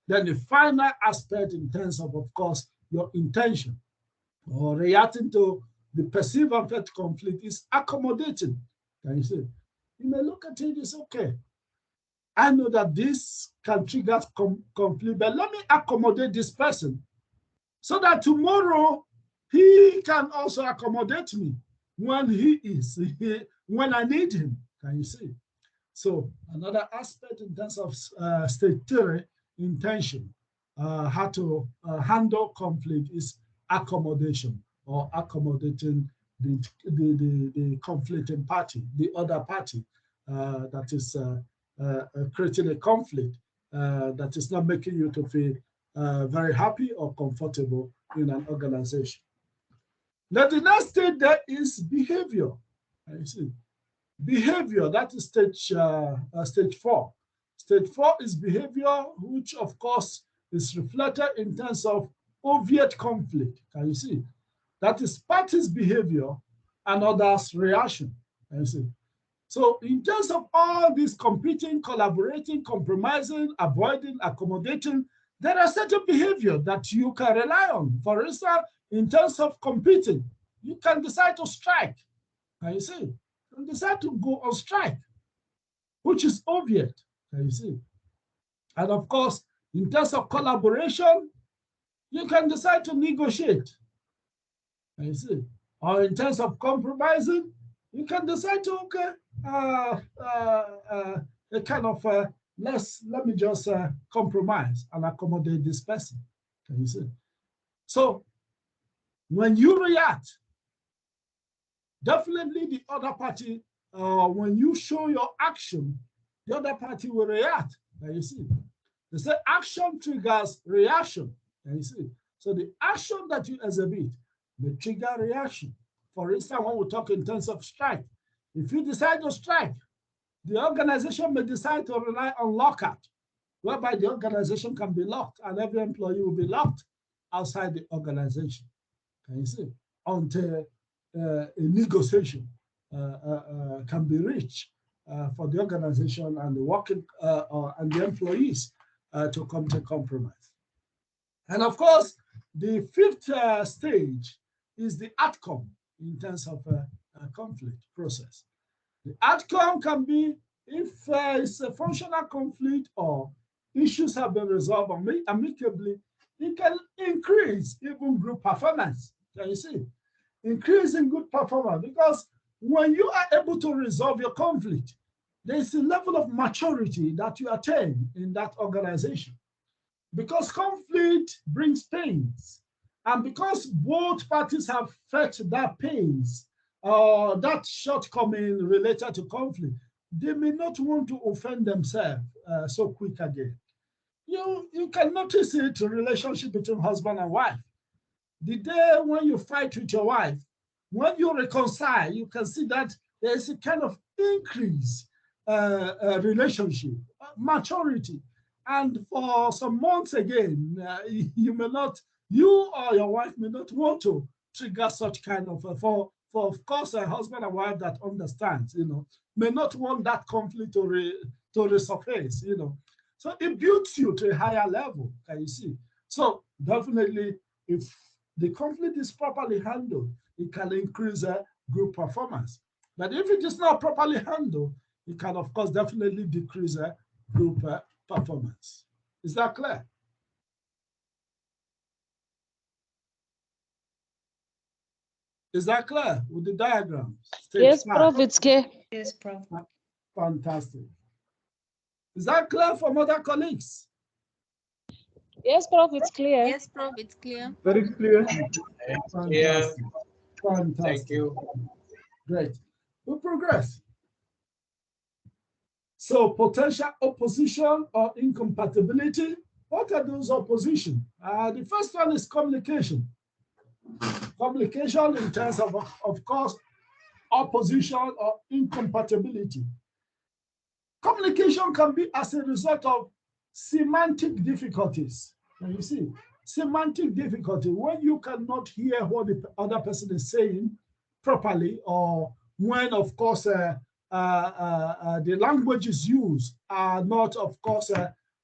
Then the final aspect in terms of course, your intention or reacting to the perceived and felt conflict is accommodating. Can you see? You may look at it, it's okay. I know that this can trigger conflict, but let me accommodate this person so that tomorrow he can also accommodate me when when I need him. Can you see? So another aspect in terms of stage 3, intention, how to handle conflict is accommodation or accommodating the conflicting party, the other party that is creating a conflict that is not making you to feel very happy or comfortable in an organization. Now the next stage there is behavior. You see, behavior, that is stage 4. Stage 4 is behavior, which of course is reflected in terms of overt conflict. Can you see? That is parties' behavior and others' reaction. Can you see? So in terms of all these competing, collaborating, compromising, avoiding, accommodating, there are certain behavior that you can rely on. For instance, in terms of competing, you can decide to strike. Can you see? You can decide to go on strike, which is obvious. Can you see? And of course, in terms of collaboration, you can decide to negotiate. Can you see? Or in terms of compromising, you can decide to, okay, a kind of let me just compromise and accommodate this person. Can you see? So when you react, definitely the other party, when you show your action, the other party will react. Can you see? They say action triggers reaction. Can you see? So the action that you exhibit may trigger reaction. For instance, when we talk in terms of strike, if you decide to strike, the organization may decide to rely on lockout, whereby the organization can be locked and every employee will be locked outside the organization. Can you see? Until a negotiation can be reached for the organization and the working and the employees to come to compromise. And of course, the fifth stage is the outcome in terms of a conflict process. The outcome can be if it's a functional conflict or issues have been resolved amicably, it can increase even group performance. Can you see? Increase in good performance, because when you are able to resolve your conflict, there is a level of maturity that you attain in that organization. Because conflict brings pains, and because both parties have felt that pains or that shortcoming related to conflict, they may not want to offend themselves so quick again. You can notice it in relationship between husband and wife. The day when you fight with your wife, when you reconcile, you can see that there is a kind of increase relationship, maturity. And for some months again, you or your wife may not want to trigger such kind of, for of course, a husband and wife that understands, may not want that conflict to resurface, So it builds you to a higher level, can you see? So definitely, if the conflict is properly handled, it can increase group performance. But if it is not properly handled, it can, of course, definitely decrease group performance. Is that clear? Is that clear with the diagram? Yes, Prof, it's clear. Yes, Prof. Fantastic. Is that clear from other colleagues? Yes, Prof, it's clear. Yes, Prof, it's clear. Very clear. Fantastic. Fantastic. Thank you. Great. We'll progress. So potential opposition or incompatibility. What are those opposition? The first one is communication. Communication in terms of course, opposition or incompatibility. Communication can be as a result of semantic difficulties. And you see, semantic difficulty, when you cannot hear what the other person is saying properly, or when, of course, the languages used are not, of course,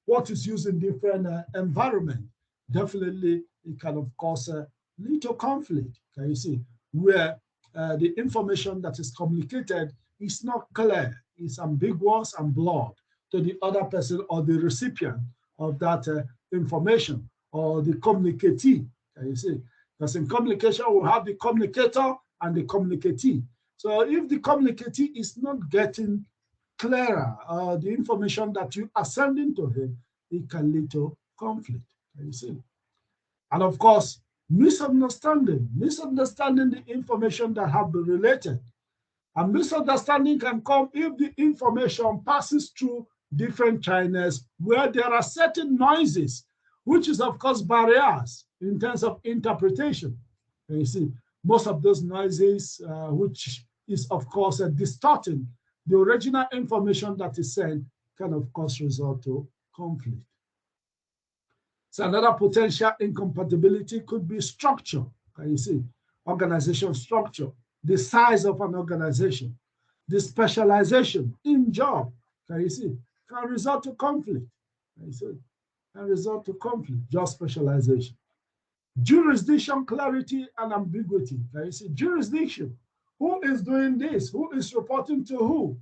what is used in different environments. Definitely, it can, of course, lead to conflict, can you see, where the information that is communicated is not clear, it's ambiguous and blurred to the other person or the recipient of that information, or the communicatee, can you see? Because in communication, we have the communicator and the communicatee. So if the communicatee is not getting clearer, the information that you are sending to him, it can lead to conflict, can you see? And of course, misunderstanding the information that have been related. And misunderstanding can come if the information passes through different channels where there are certain noises, which is, of course, barriers in terms of interpretation. And you see, most of those noises, which is, of course, distorting the original information that is sent, can, of course, result to conflict. So another potential incompatibility could be structure. Can you see? Organization structure, the size of an organization, the specialization in job, can you see? Can result to conflict. Can you see? Can result to conflict, job specialization. Jurisdiction, clarity, and ambiguity. Can you see? Jurisdiction. Who is doing this? Who is reporting to who?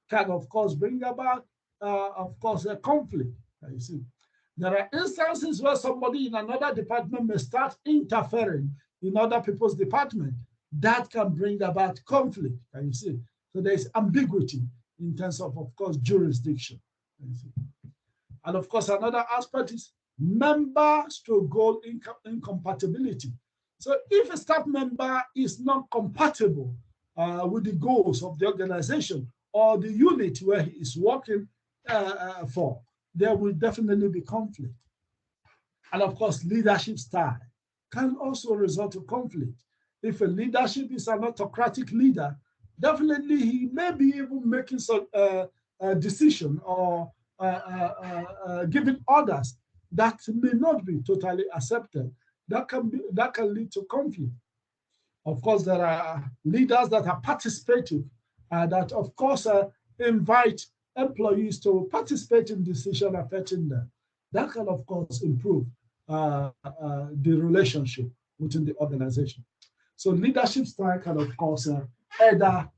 Can, of course, bring about, of course, a conflict. Can you see? There are instances where somebody in another department may start interfering in other people's department. That can bring about conflict, can you see? So there's ambiguity in terms of course, jurisdiction. And of course, another aspect is member-goal incompatibility. So if a staff member is not compatible with the goals of the organization or the unit where he is working for, there will definitely be conflict. And of course, leadership style can also result to conflict. If a leadership is an autocratic leader, definitely he may be even making some decision or giving orders that may not be totally accepted. That can lead to conflict. Of course, there are leaders that are participative, that of course invite employees to participate in decision affecting them. That can of course improve the relationship within the organization. So leadership style can of course either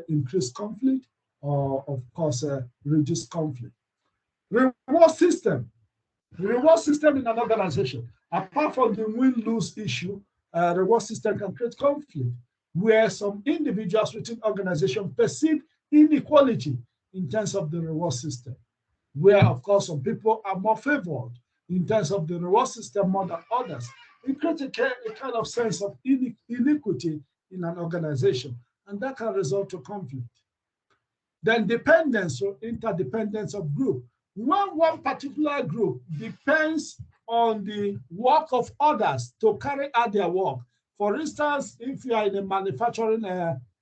increase conflict or of course reduce conflict. Reward system. The reward system in an organization, apart from the win-lose issue, reward system can create conflict where some individuals within organization perceive inequality in terms of the reward system, where of course some people are more favored in terms of the reward system more than others. It creates a kind of sense of inequity in an organization, and that can result to conflict. Then dependence or interdependence of group. When one particular group depends on the work of others to carry out their work, for instance, if you are in a manufacturing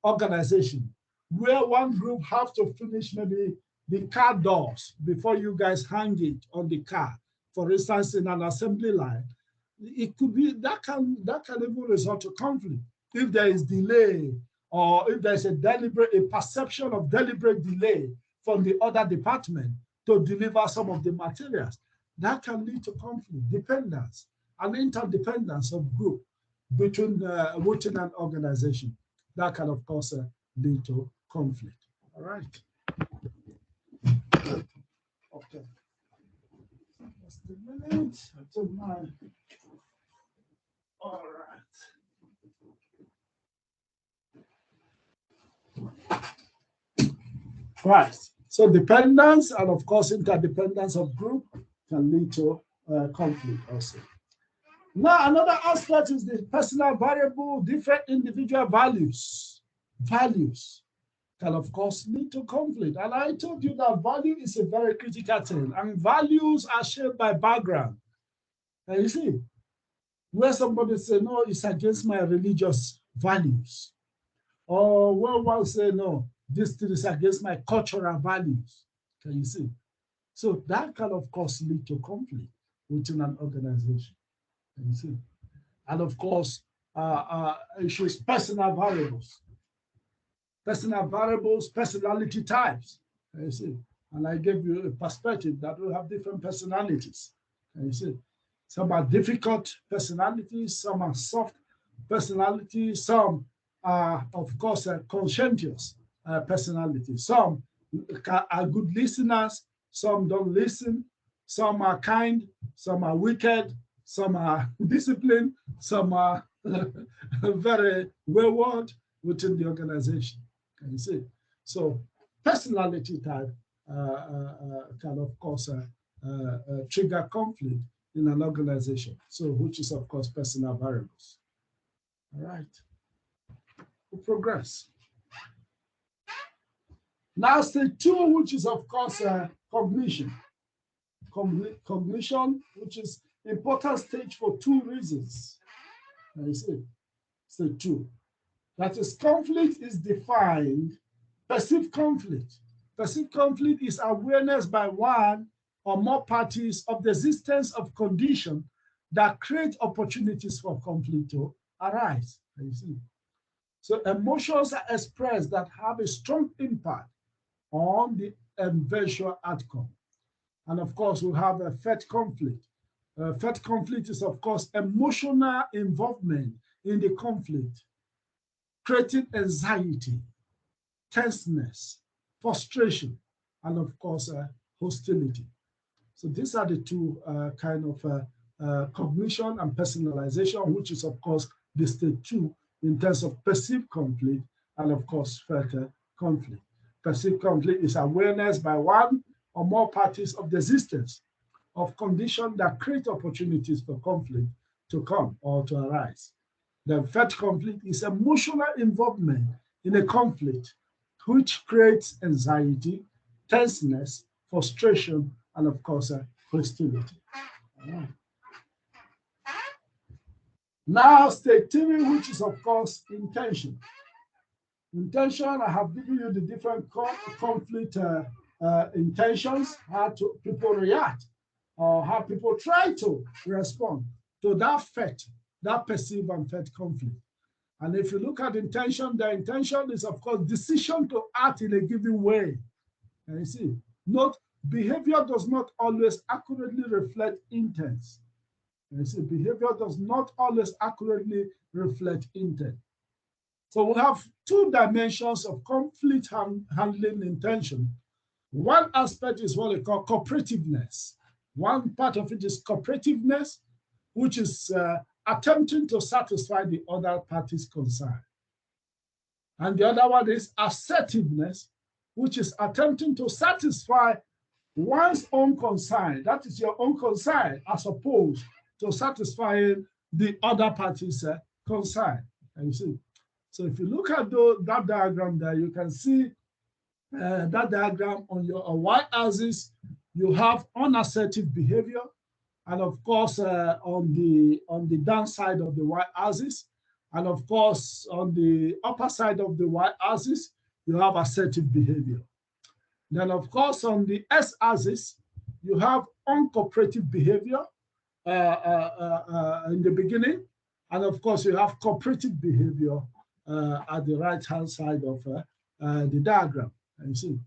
organization where one group have to finish maybe the car doors before you guys hang it on the car, for instance, in an assembly line, it could be that can even result to conflict if there is delay or if there's a perception of deliberate delay from the other department to deliver some of the materials. That can lead to conflict, dependence, and interdependence of group within an organization. That can, of course, lead to conflict. All right. Okay. Just a minute. All right. Right. So dependence and of course interdependence of group can lead to conflict also. Now another aspect is the personal variable, different individual values. Values can of course lead to conflict. And I told you that value is a very critical thing, and values are shaped by background. And you see, where somebody say, no, it's against my religious values. Or where one say, no, this thing is against my cultural values. Can you see? So that can, of course, lead to conflict within an organization. Can you see? And of course, issues personal variables. Personal variables, personality types. Can you see? And I gave you a perspective that we have different personalities. Can you see? Some are difficult personalities, some are soft personalities, some are, of course, conscientious personalities. Some are good listeners, some don't listen, some are kind, some are wicked, some are disciplined, some are very wayward within the organization. Can you see? So personality type can, of course, trigger conflict in an organization. So which is, of course, personal variables. All right. We'll progress. Now stage 2, which is of course cognition. Cognition, which is important stage for 2 reasons. I see. Stage 2. That is, conflict is defined. Perceived conflict. Perceived conflict is awareness by one or more parties of the existence of conditions that create opportunities for conflict to arise. You see. So emotions are expressed that have a strong impact on the eventual outcome. And of course, we have a affect conflict. Affect conflict is, of course, emotional involvement in the conflict, creating anxiety, tenseness, frustration, and of course, hostility. So these are the 2 kind of cognition and personalization, which is, of course, the stage 2 in terms of perceived conflict and, of course, felt conflict. Perceived conflict is awareness by one or more parties of the existence of conditions that create opportunities for conflict to come or to arise. The felt conflict is emotional involvement in a conflict, which creates anxiety, tenseness, frustration, and of course, hostility. All right. Now, stage 3, which is, of course, intention. Intention, I have given you the different conflict intentions, how people react, or how people try to respond to that felt, that perceived and felt conflict. And if you look at intention, the intention is, of course, decision to act in a given way. And you see, behavior does not always accurately reflect intent. And you see, behavior does not always accurately reflect intent. So we have two dimensions of conflict handling intention. One aspect is what we call cooperativeness. One part of it is cooperativeness, which is attempting to satisfy the other party's concern. And the other one is assertiveness, which is attempting to satisfy one's own concern. That is your own concern, as opposed to satisfying the other party's concern. And you see, so if you look at that diagram there, you can see that diagram on your y-axis, you have unassertive behavior. And of course, on the downside of the y-axis, and of course, on the upper side of the y-axis, you have assertive behavior. Then, of course, on the s-axis, you have uncooperative behavior in the beginning. And of course, you have cooperative behavior at the right-hand side of the diagram. And you see.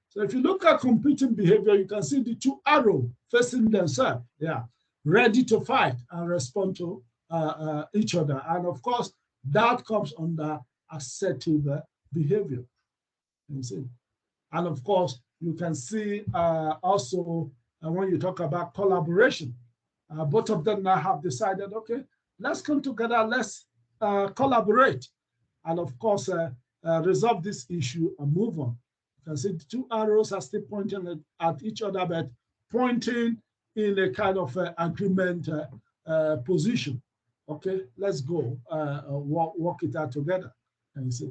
So if you look at competing behavior, you can see the two arrows facing themselves. Yeah, ready to fight and respond to each other. And of course, that comes under assertive behavior. You see. And of course, you can see also when you talk about collaboration, both of them now have decided, okay, let's come together, let's collaborate, and of course, resolve this issue and move on. You can see the two arrows are still pointing at each other, but pointing in a kind of agreement position. Okay, let's go work it out together. And you see.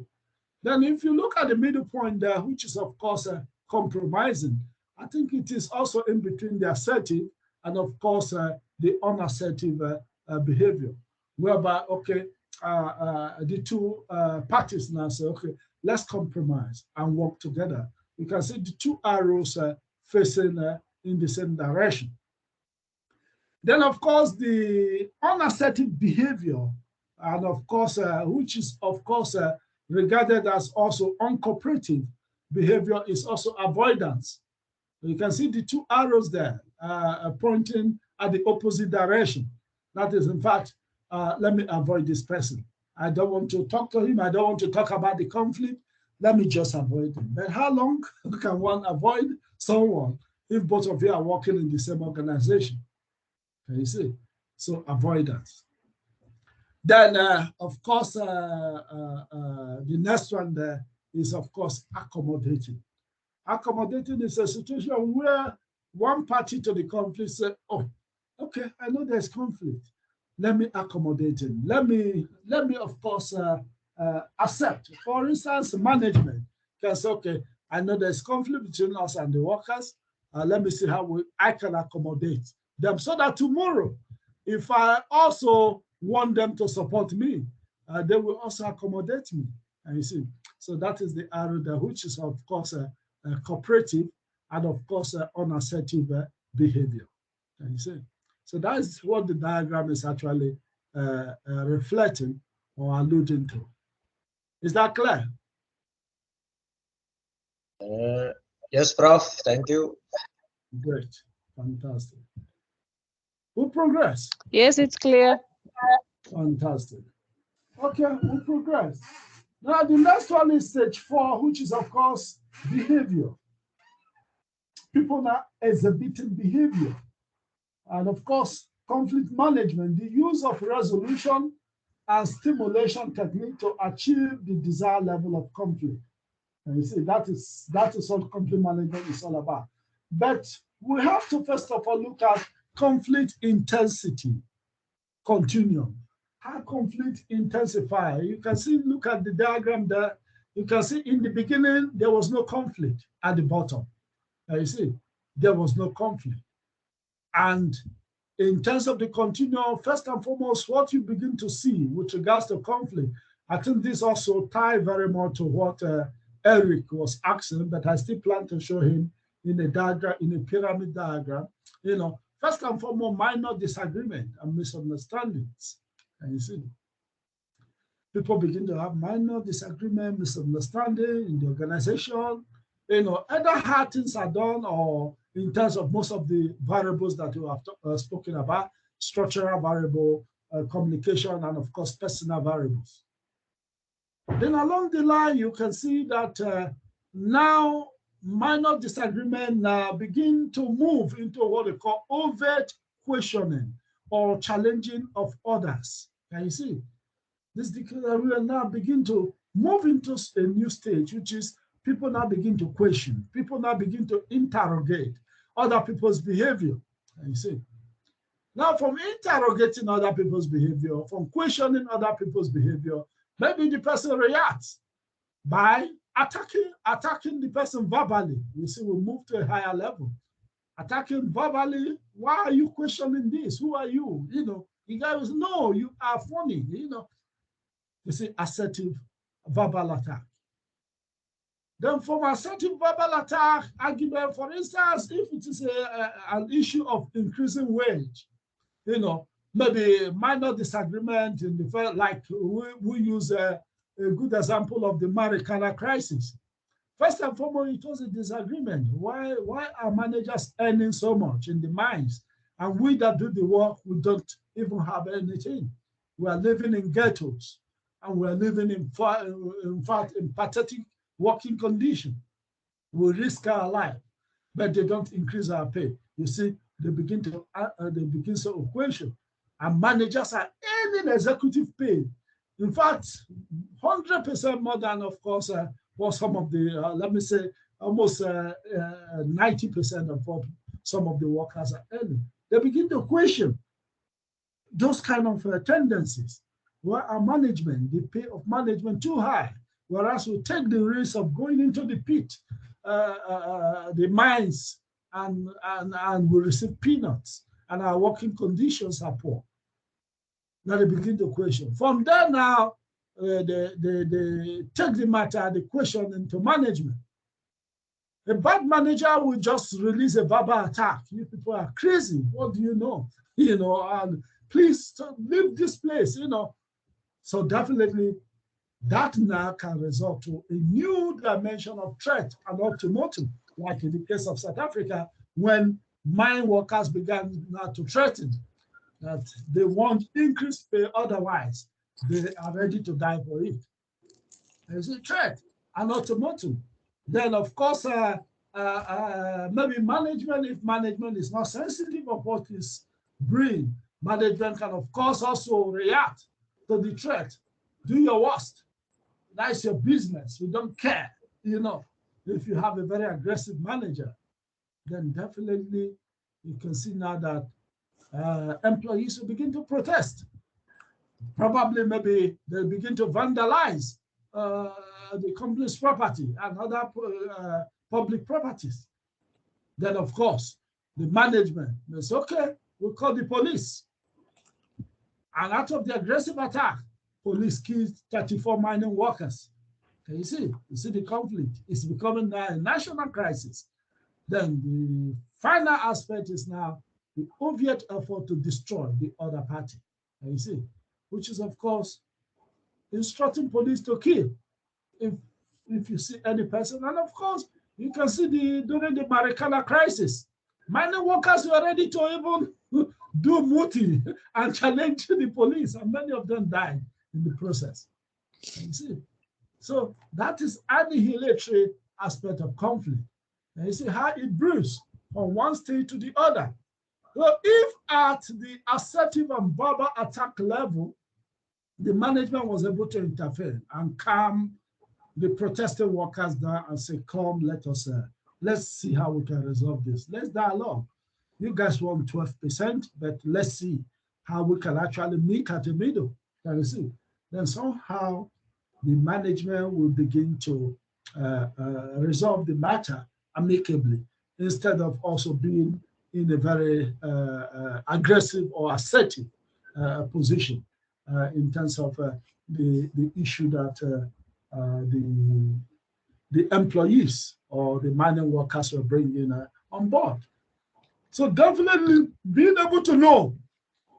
Then if you look at the middle point there, which is of course compromising, I think it is also in between the assertive and of course the unassertive behavior, whereby, okay, the two parties now say, okay, let's compromise and work together. You can see the two arrows facing in the same direction. Then, of course, the unassertive behavior, and of course, which is, of course, regarded as also uncooperative behavior, is also avoidance. You can see the two arrows there pointing at the opposite direction. That is, in fact, let me avoid this person. I don't want to talk to him. I don't want to talk about the conflict. Let me just avoid him. But how long can one avoid someone if both of you are working in the same organization? Can you see? So avoidance. Then, of course, the next one there is, of course, accommodating. Accommodating is a situation where one party to the conflict says, oh, okay, I know there's conflict. Let me accommodate him. Let me, of course, accept. For instance, management can say, okay, I know there's conflict between us and the workers. Let me see how I can accommodate them so that tomorrow, if I also want them to support me, they will also accommodate me. And you see, so that is the arrow there, which is, of course, cooperative and, of course, unassertive behavior. And you see. So that is what the diagram is actually reflecting or alluding to. Is that clear? Yes, Prof. Thank you. Great. Fantastic. We progress. Yes, it's clear. Fantastic. Okay, we progress. Now, the next one is stage 4, which is, of course, behavior. People are exhibiting behavior. And of course, conflict management, the use of resolution and stimulation technique to achieve the desired level of conflict. And you see, that is what conflict management is all about. But we have to first of all look at conflict intensity continuum. How conflict intensify? You can see, look at the diagram there. You can see in the beginning, there was no conflict at the bottom. And you see, there was no conflict. And in terms of the continuum, first and foremost, what you begin to see with regards to conflict, I think this also ties very much to what Eric was asking, but I still plan to show him in a diagram, in a pyramid diagram. You know, first and foremost, minor disagreement and misunderstandings. And you see, people begin to have minor disagreement, misunderstanding in the organization. You know, either hard things are done or in terms of most of the variables that we have spoken about, structural variable, communication, and of course, personal variables. Then along the line, you can see that now minor disagreement now begin to move into what they call overt questioning or challenging of others. Can you see? This will now begin to move into a new stage, which is people now begin to question, people now begin to interrogate other people's behavior. Can you see? Now, from interrogating other people's behavior, from questioning other people's behavior, maybe the person reacts by attacking the person verbally. You see, we move to a higher level. Attacking verbally, why are you questioning this? Who are you? You know, the guy was, no, you are funny, you know. You see, assertive verbal attack. Then from assertive verbal attack, argument, for instance, if it is an issue of increasing wage, you know, maybe minor disagreement in the first, like we use a good example of the Marikana crisis. First and foremost, it was a disagreement. Why are managers earning so much in the mines? And we that do the work, we don't even have anything. We are living in ghettos, and we are living in fact, in pathetic working condition. We risk our life, but they don't increase our pay. You see, they begin to question. And managers are earning executive pay. In fact, 100% more than, of course, what some of the, let me say, almost 90% of what some of the workers are earning. They begin to question those kind of tendencies. Why are management, the pay of management too high? Whereas we take the risk of going into the pit, the mines, and we receive peanuts, and our working conditions are poor. Now they begin to question. From there now, they take the matter, the question into management. A bad manager will just release a verbal attack. You people are crazy. What do you know? You know, and please leave this place, you know. So definitely that now can result to a new dimension of threat and ultimatum, like in the case of South Africa, when mine workers began now to threaten that they want increased pay, otherwise they are ready to die for it. There's a threat, an ultimatum. Then, of course, maybe management, if management is not sensitive of what is brewing, management can, of course, also react to the threat. Do your worst. That's your business. We don't care. You know, if you have a very aggressive manager, then definitely you can see now that employees will begin to protest. Probably maybe they'll begin to vandalize the company's property and other public properties. Then, of course, the management says, okay, we'll call the police. And out of the aggressive attack, police killed 34 mining workers. Can you see? You see the conflict. It's becoming now a national crisis. Then the final aspect is now the overt effort to destroy the other party. Can you see? Which is, of course, instructing police to kill if you see any person. And of course, you can see during the Marikana crisis, mining workers were ready to even do mutiny and challenge the police, and many of them died in the process. You see, so that is annihilatory aspect of conflict. And you see how it brews from one state to the other. So if at the assertive and verbal attack level, the management was able to interfere and calm the protesting workers down and say, come, let's see how we can resolve this. Let's dialogue. You guys want 12%, but let's see how we can actually meet at the middle. Can you see? Then somehow the management will begin to resolve the matter amicably, instead of also being in a very aggressive or assertive position in terms of the issue that the employees or the mining workers were bringing on board. So definitely being able to know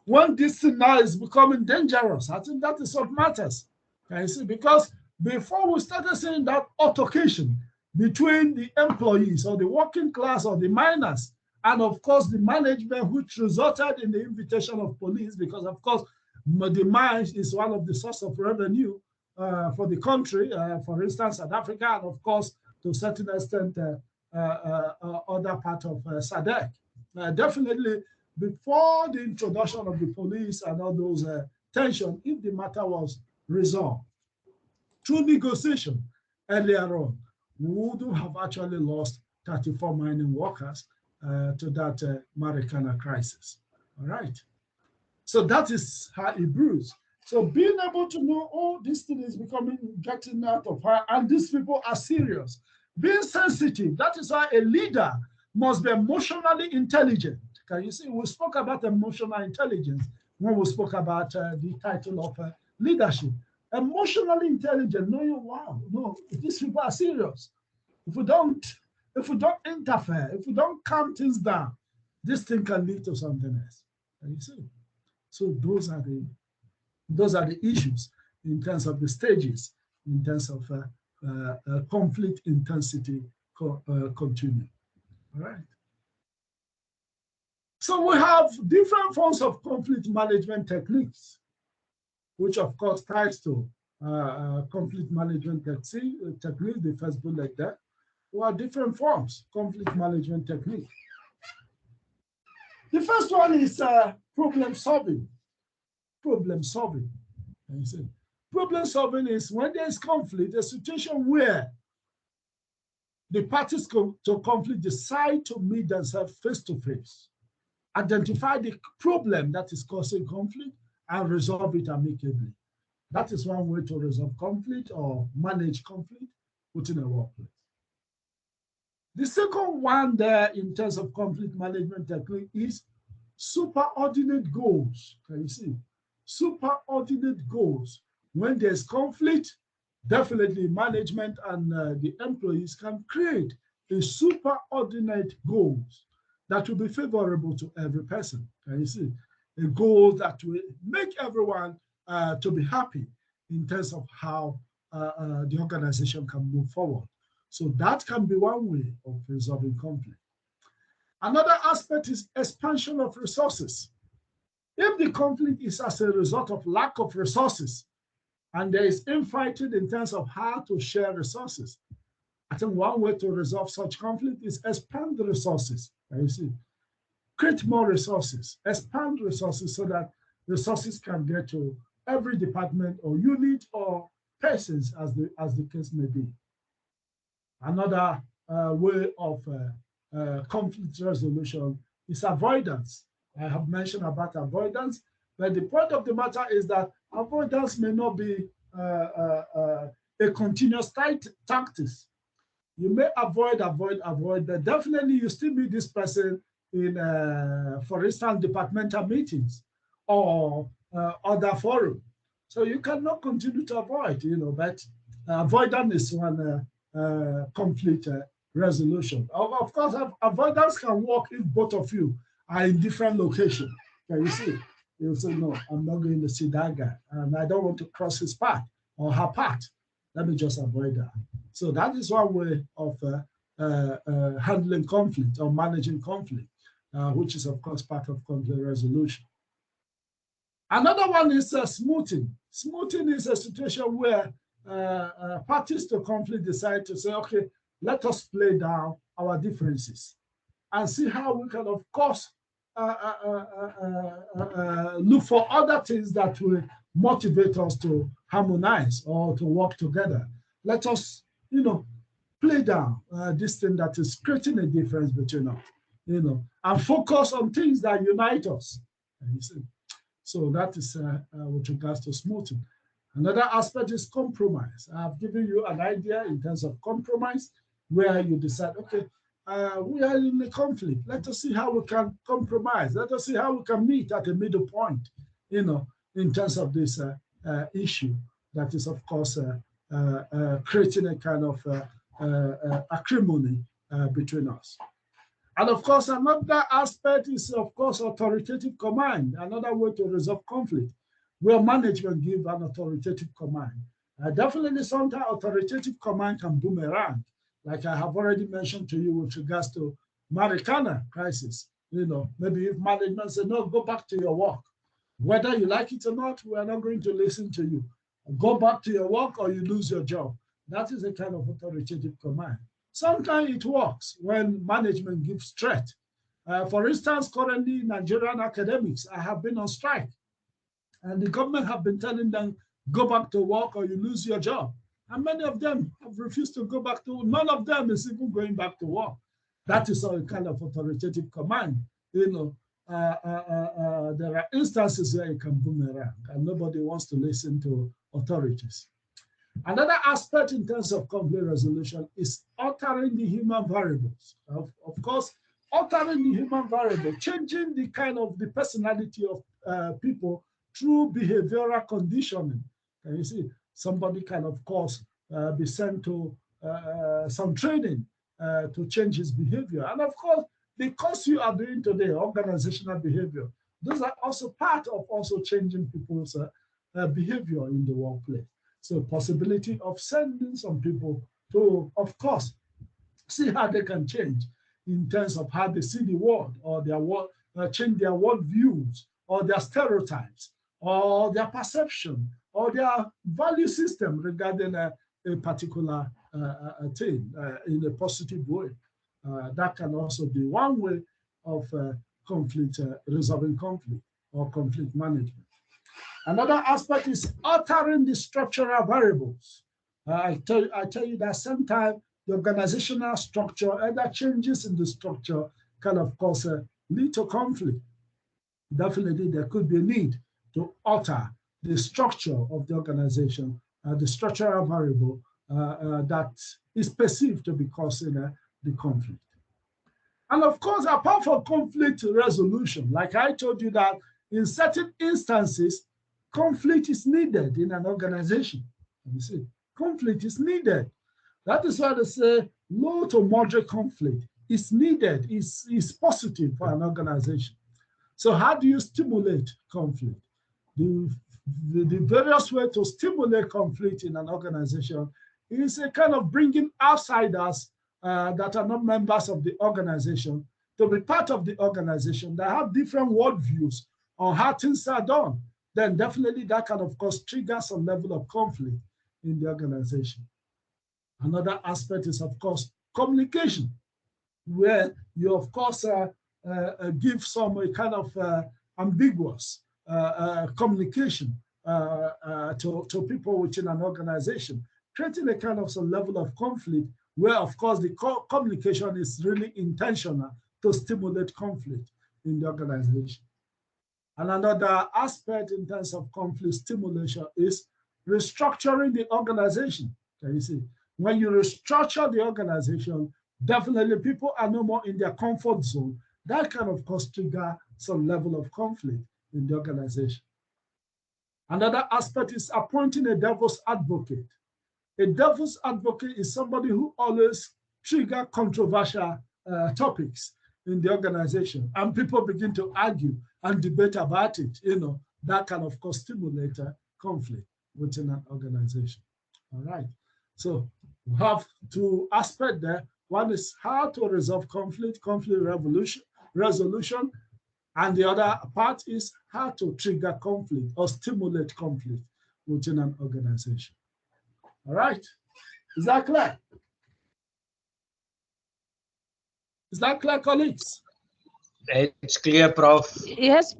when this thing now is becoming dangerous, I think that is what matters. Can you see? Because before we started seeing that altercation between the employees or the working class or the miners, and of course the management, which resulted in the invitation of police, because of course the mines is one of the source of revenue for the country, for instance, South Africa, and of course to a certain extent other part of SADC. Definitely before the introduction of the police and all those tensions, if the matter was resolved through negotiation earlier on, we would have actually lost 34 mining workers to that Marikana crisis. All right. So that is how it brews. So being able to know, oh, this thing is getting out of hand, and these people are serious. Being sensitive, that is why a leader must be emotionally intelligent. Can you see? We spoke about emotional intelligence when we spoke about the title of leadership. Emotionally intelligent, knowing, wow, no, these people are serious. If we don't interfere, if we don't calm things down, this thing can lead to something else. Can you see? So those are the issues in terms of the stages, in terms of conflict intensity continuing. All right. So we have different forms of conflict management techniques, which of course ties to conflict management technique, the first bullet there. There are different forms, conflict management technique. The first one is problem solving. Problem solving. Problem solving is when there is conflict, a situation where the parties to conflict decide to meet themselves face to face, identify the problem that is causing conflict, and resolve it amicably. That is one way to resolve conflict or manage conflict within a workplace. The second one there in terms of conflict management technique is superordinate goals. Can you see? Superordinate goals. When there's conflict, definitely management and the employees can create a superordinate goals that will be favorable to every person. Can you see? A goal that will make everyone to be happy in terms of how the organization can move forward. So that can be one way of resolving conflict. Another aspect is expansion of resources. If the conflict is as a result of lack of resources, and there is infighting in terms of how to share resources, I think one way to resolve such conflict is expand the resources. You see, create more resources, expand resources so that resources can get to every department or unit or persons as the case may be. Another way of conflict resolution is avoidance. I have mentioned about avoidance, but the point of the matter is that avoidance may not be a continuous tactic. You may avoid, but definitely you still meet this person in, for instance, departmental meetings or other forum. So you cannot continue to avoid, but avoidance is one conflict resolution. Of course, avoidance can work if both of you are in different locations. Can you see? You'll say, no, I'm not going to see that guy, and I don't want to cross his path or her path. Let me just avoid that. So that is one way of handling conflict or managing conflict, which is, of course, part of conflict resolution. Another one is smoothing. Smoothing is a situation where parties to conflict decide to say, okay, let us play down our differences and see how we can, of course, look for other things that will motivate us to harmonize or to work together. Let us, play down this thing that is creating a difference between us, and focus on things that unite us. So that is with regards to smoothing. Another aspect is compromise. I've given you an idea in terms of compromise, where you decide, okay, we are in a conflict. Let us see how we can compromise. Let us see how we can meet at a middle point, in terms of this issue that is, of course, creating a kind of acrimony between us. And of course, another aspect is, of course, authoritative command, another way to resolve conflict, where management give an authoritative command. Definitely, sometimes authoritative command can boomerang, like I have already mentioned to you with regards to Marikana crisis. Maybe if management say, no, go back to your work. Whether you like it or not, we are not going to listen to you. Go back to your work or you lose your job. That is a kind of authoritative command. Sometimes it works when management gives threat. For instance, currently Nigerian academics have been on strike, and the government have been telling them, go back to work or you lose your job. And many of them have refused to go back to work. None of them is even going back to work. That is a kind of authoritative command. There are instances where it can boomerang, and nobody wants to listen to authorities. Another aspect in terms of conflict resolution is altering the human variables. Of course, altering the human variable, changing the kind of the personality of people through behavioral conditioning. And you see, somebody can, of course, be sent to some training to change his behavior. And of course, the course you are doing today, organizational behavior, those are also part of also changing people's behavior in the workplace. So possibility of sending some people to, of course, see how they can change in terms of how they see the world, or their world, change their world views, or their stereotypes, or their perception, or their value system regarding a particular thing in a positive way. That can also be one way of conflict, resolving conflict or conflict management. Another aspect is altering the structural variables. I tell you that sometimes the organizational structure, either changes in the structure can, of course, lead to conflict. Definitely, there could be a need to alter the structure of the organization, the structural variable that is perceived to be causing the conflict. And of course, apart from conflict resolution, like I told you that in certain instances, conflict is needed in an organization. You see, conflict is needed. That is why they say low to moderate conflict is needed, is positive for an organization. So how do you stimulate conflict? The various ways to stimulate conflict in an organization is a kind of bringing outsiders that are not members of the organization to be part of the organization, that have different worldviews on how things are done. Then definitely that can, of course, trigger some level of conflict in the organization. Another aspect is, of course, communication, where you, of course, give some kind of ambiguous communication to people within an organization, creating a kind of some level of conflict where, of course, the communication is really intentional to stimulate conflict in the organization. And another aspect in terms of conflict stimulation is restructuring the organization. Can you see? When you restructure the organization, definitely people are no more in their comfort zone. That can, of course, trigger some level of conflict in the organization. Another aspect is appointing a devil's advocate. A devil's advocate is somebody who always triggers controversial topics in the organization, and people begin to argue and debate about it. That can, of course, stimulate conflict within an organization. All right. So we have two aspects there. One is how to resolve conflict resolution, and the other part is how to trigger conflict or stimulate conflict within an organization. All right. Is that clear? Is that clear, colleagues? It's clear, Prof. Yes,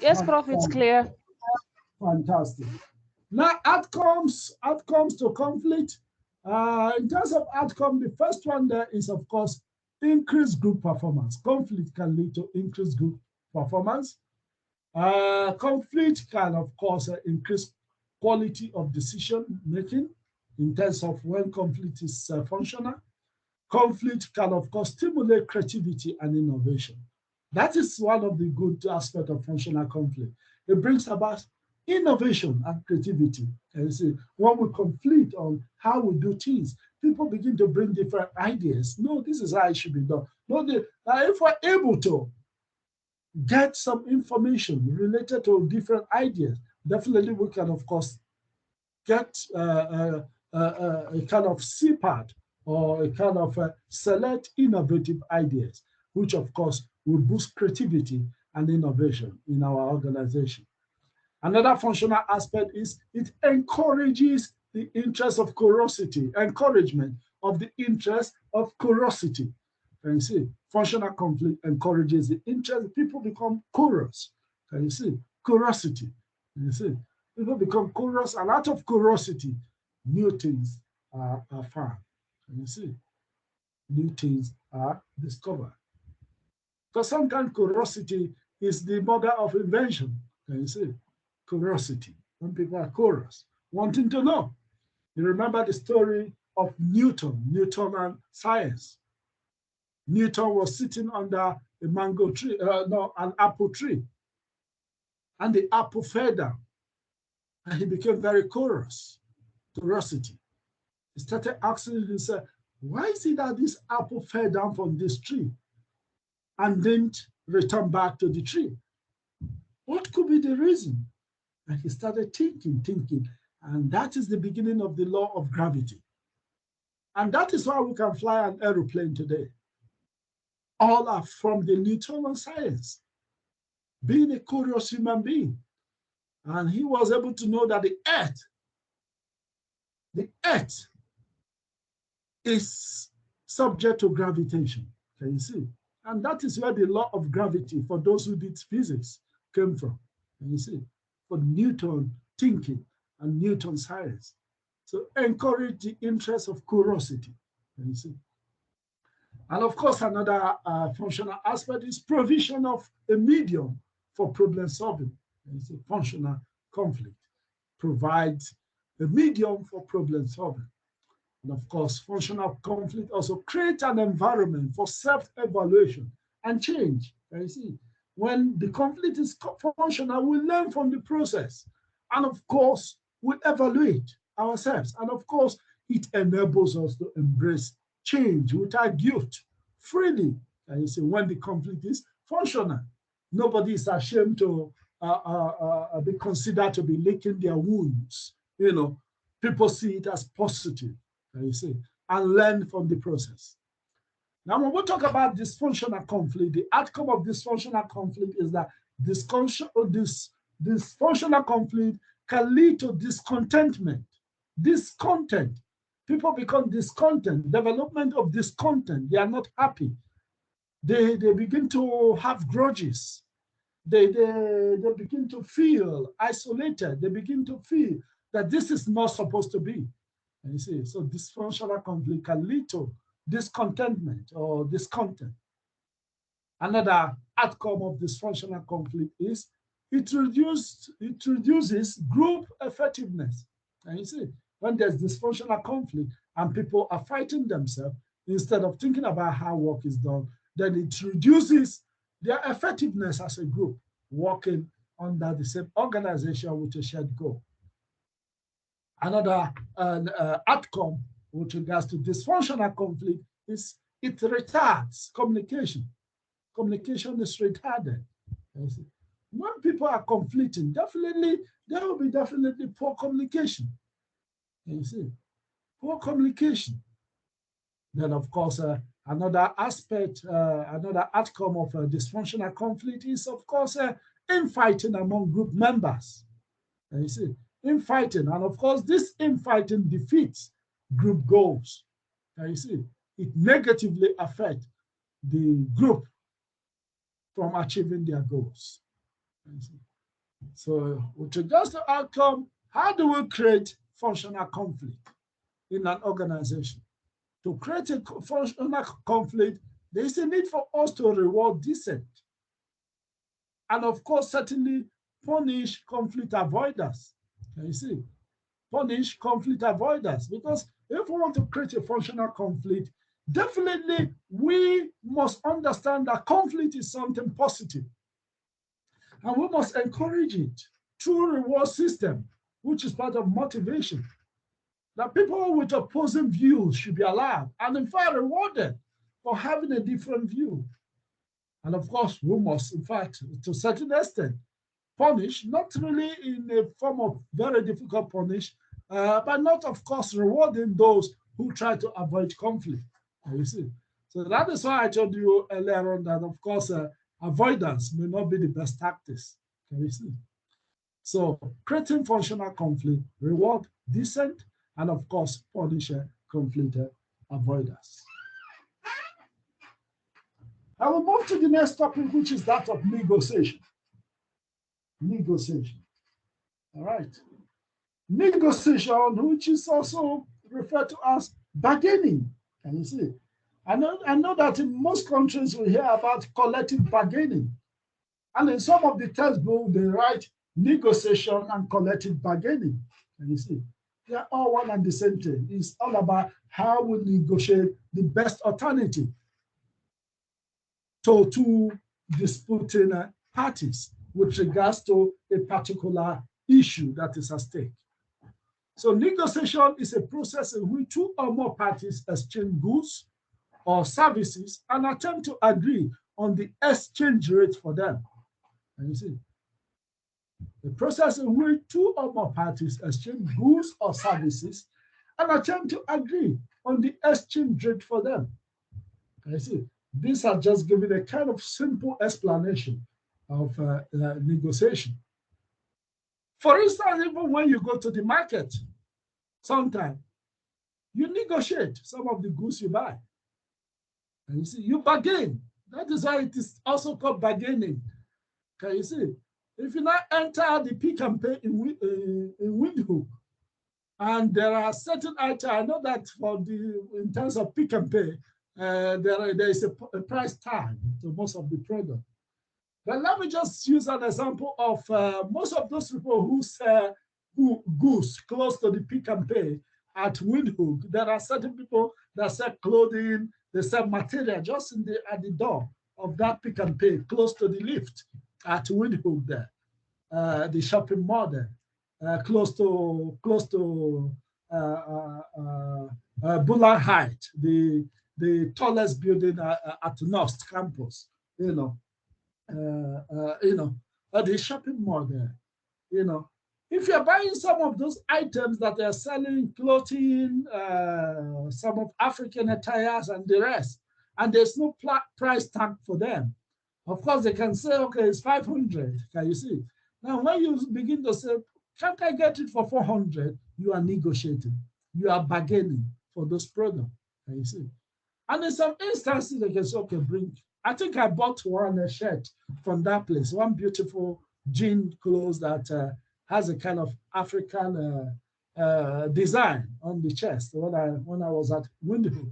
yes, Prof, it's clear. Fantastic. Now, outcomes to conflict. In terms of outcome, the first one there is, of course, increased group performance. Conflict can lead to increased group performance. Conflict can, of course, increase quality of decision making in terms of when conflict is functional. conflict can, of course, stimulate creativity and innovation. That is one of the good aspects of functional conflict. It brings about innovation and creativity. And you see, when we conflict on how we do things, people begin to bring different ideas. No, this is how it should be done. No, if we're able to get some information related to different ideas, definitely we can, of course, get a kind of CPAT or a kind of select innovative ideas, which, of course, will boost creativity and innovation in our organization. Another functional aspect is it encourages the interest of curiosity, encouragement of the interest of curiosity. Can you see? Functional conflict encourages the interest. People become curious. Can you see? Curiosity. Can you see? People become curious, and out of curiosity, new things are found. Can you see? New things are discovered. Because sometimes curiosity is the mother of invention. Can you see? Curiosity. When people are curious, wanting to know. You remember the story of Newton and science. Newton was sitting under a mango tree, an apple tree, and the apple fell down, and he became very curiosity. He started asking himself, why is it that this apple fell down from this tree and didn't return back to the tree? What could be the reason? And he started thinking, and that is the beginning of the law of gravity. And that is why we can fly an aeroplane today. All are from the Newtonian science, being a curious human being. And he was able to know that the earth is subject to gravitation. Can you see? And that is where the law of gravity, for those who did physics, came from. Can you see? For Newton thinking and Newton science. So encourage the interest of curiosity. Can you see? And of course, another functional aspect is provision of a medium for problem solving. It's a functional conflict. Provides a medium for problem solving. And of course, functional conflict also creates an environment for self-evaluation and change. Can you see? When the conflict is functional, we learn from the process. And of course, we evaluate ourselves. And of course, it enables us to embrace change without guilt, freely. And you see, when the conflict is functional, nobody is ashamed to be considered to be licking their wounds. You know, people see it as positive, you see, and learn from the process. Now, when we talk about dysfunctional conflict, the outcome of dysfunctional conflict is that dysfunctional conflict can lead to discontentment, discontent. People become discontent, development of discontent. They are not happy. They begin to have grudges. They begin to feel isolated. They begin to feel that this is not supposed to be. And you see, so dysfunctional conflict can lead to discontentment or discontent. Another outcome of dysfunctional conflict is it reduces group effectiveness. And you see, when there's dysfunctional conflict and people are fighting themselves, instead of thinking about how work is done, then it reduces their effectiveness as a group, working under the same organization with a shared goal. Another outcome with regards to dysfunctional conflict is it retards communication. Communication is retarded. When people are conflicting, definitely there will be definitely poor communication. You see, poor communication. Then, of course, another aspect, another outcome of a dysfunctional conflict is, of course, infighting among group members. You see, infighting, and of course, this infighting defeats group goals. You see, it negatively affects the group from achieving their goals. So, with regards to outcome, how do we create functional conflict in an organization? To create a functional conflict, there is a need for us to reward dissent. And of course, certainly punish conflict avoiders. Can you see? Punish conflict avoiders. Because if we want to create a functional conflict, definitely we must understand that conflict is something positive, and we must encourage it through reward system, which is part of motivation. That people with opposing views should be allowed and in fact rewarded for having a different view. And of course, we must, in fact, to a certain extent, punish, not really in a form of very difficult punish, but not, of course, rewarding those who try to avoid conflict. You see, so that is why I told you earlier on that, of course, avoidance may not be the best tactics. Can you see? So creating functional conflict, reward decent, and of course, punish conflict avoidance. I will move to the next topic, which is that of negotiation. Negotiation. All right. Negotiation, which is also referred to as bargaining. Can you see? I know that in most countries we hear about collective bargaining. And in some of the textbooks, they write negotiation and collective bargaining. Can you see? They are all one and the same thing. It's all about how we negotiate the best alternative to two disputing parties with regards to a particular issue that is at stake. So negotiation is a process in which two or more parties exchange goods or services and attempt to agree on the exchange rate for them. And you see, the process in which two or more parties exchange goods or services and attempt to agree on the exchange rate for them. And you see, these are just giving a kind of simple explanation of negotiation. For instance, even when you go to the market, sometimes you negotiate some of the goods you buy. And you see, you bargain. That is why it is also called bargaining. Can you see? If you now enter the Pick and Pay in Windhoek, and there are certain items, I know that in terms of Pick and Pay, there is a price tag to most of the product. But let me just use an example of most of those people who sell goods close to the Pick and Pay at Windhoek. There are certain people that sell clothing, they sell material just at the door of that Pick and Pay, close to the lift at Windhoek there, the shopping mall there, close to Buller Height, the tallest building at Nust campus, the shopping mall there, If you're buying some of those items that they're selling, clothing, some of African attires and the rest, and there's no price tag for them, of course they can say, okay, it's 500, can you see? Now, when you begin to say, can't I get it for 400? You are negotiating. You are bargaining for those products, can you see? And in some instances, they can say, okay, I think I bought one shirt from that place, one beautiful jean clothes that has a kind of African design on the chest when I was at Windhoek,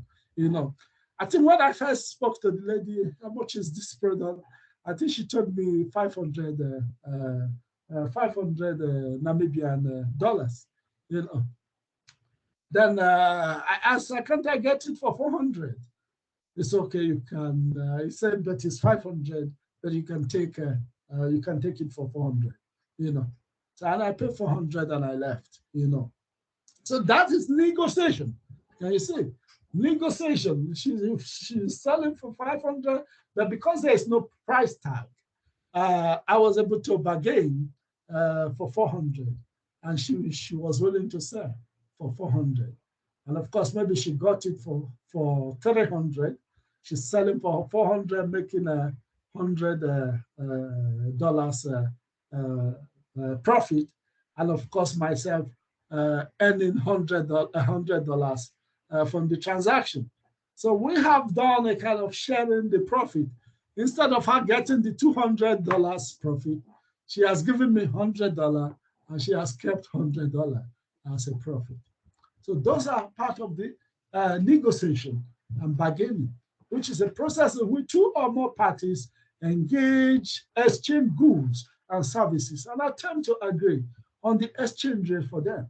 I think when I first spoke to the lady, how much is this product? I think she told me 500 Namibian dollars, Then I asked her, can't I get it for 400? It's okay, you can. He said, but it's 500, but you can take it for 400, So and I paid 400 and I left, So that is negotiation. Can you see? Negotiation. She's selling for 500, but because there is no price tag, I was able to bargain for 400, and she was willing to sell for 400. And of course, maybe she got it for 300. She's selling for 400, making $100 profit, and of course myself earning $100 from the transaction. So we have done a kind of sharing the profit. Instead of her getting the $200 profit, she has given me $100, and she has kept $100 as a profit. So those are part of the negotiation and bargaining, which is a process in which two or more parties engage, exchange goods and services, and attempt to agree on the exchange rate for them.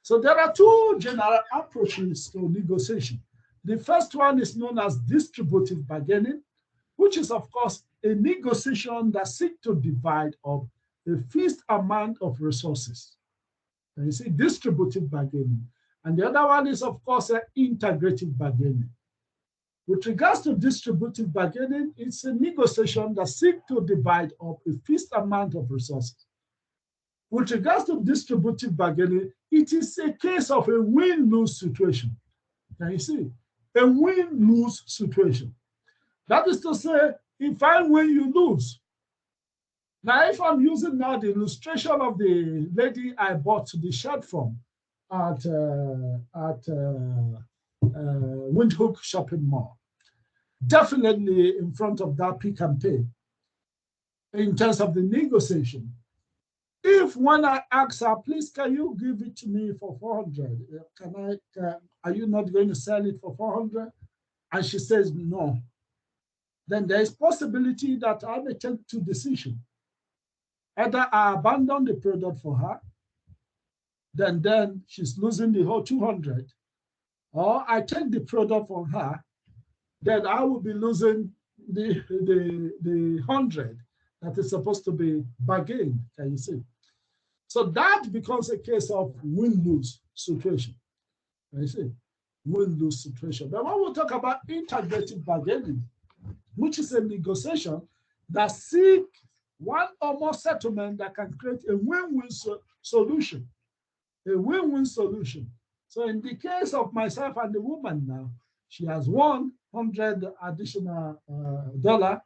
So there are two general approaches to negotiation. The first one is known as distributive bargaining, which is, of course, a negotiation that seeks to divide up a fixed amount of resources. And you see, distributive bargaining. And the other one is, of course, integrative bargaining. With regards to distributive bargaining, it's a negotiation that seeks to divide up a fixed amount of resources. With regards to distributive bargaining, it is a case of a win-lose situation. Can you see? A win-lose situation. That is to say, if I win, you lose. Now, if I'm using now the illustration of the lady I bought the shirt from at Windhoek Shopping Mall, definitely in front of that Pick and Pay, in terms of the negotiation, if when I ask her, please, can you give it to me for 400? Are you not going to sell it for 400? And she says no. Then there is possibility that I may take two decisions. Either I abandon the product for her, then she's losing the whole 200, or I take the product from her, then I will be losing the 100 that is supposed to be bargained, can you see? So that becomes a case of win-lose situation. Can you see? Win-lose situation. But when we talk about integrative bargaining, which is a negotiation that seeks one or more settlement that can create a win-win solution. A win-win solution. So in the case of myself and the woman now, she has $100 additional dollar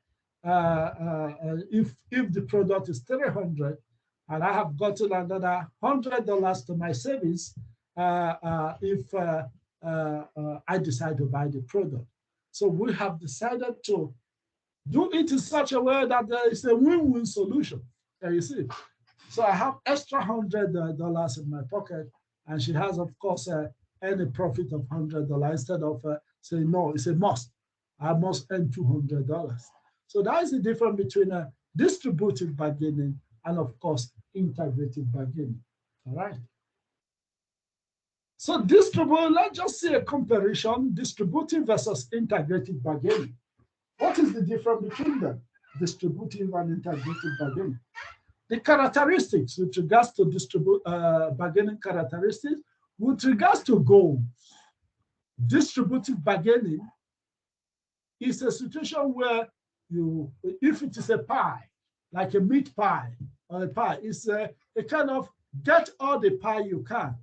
if the product is 300, and I have gotten another $100 to my savings if I decide to buy the product. So we have decided to do it in such a way that there is a win-win solution. Can you see? So I have extra $100 in my pocket, and she has, of course, any profit of $100 instead of saying, no, it's a must. I must earn $200. So that is the difference between distributive bargaining and, of course, integrative bargaining. All right. So let's just see a comparison, distributive versus integrative bargaining. What is the difference between them, distributive and integrative bargaining? The characteristics with regards to bargaining characteristics, with regards to goals, distributive bargaining is a situation where if it is a pie, like a meat pie or a pie, it's a kind of get all the pie you can.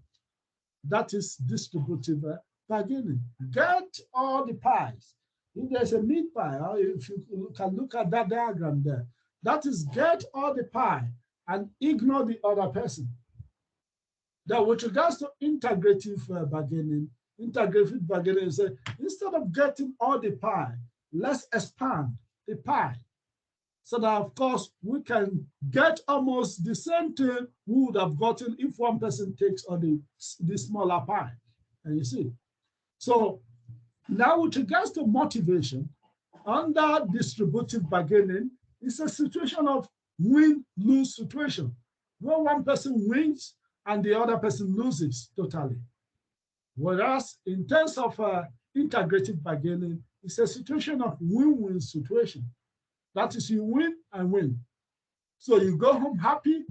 That is distributive bargaining. Get all the pies. If there's a meat pie, or if you can look at that diagram there, that is get all the pie and ignore the other person. Now, with regards to integrative bargaining is instead of getting all the pie, let's expand the pie so that, of course, we can get almost the same thing we would have gotten if one person takes all the smaller pie. And you see, so now with regards to motivation, under distributive bargaining, it's a situation of win-lose situation, where one person wins and the other person loses totally. Whereas in terms of integrative bargaining, it's a situation of win-win situation. That is, you win and win. So you go home happy,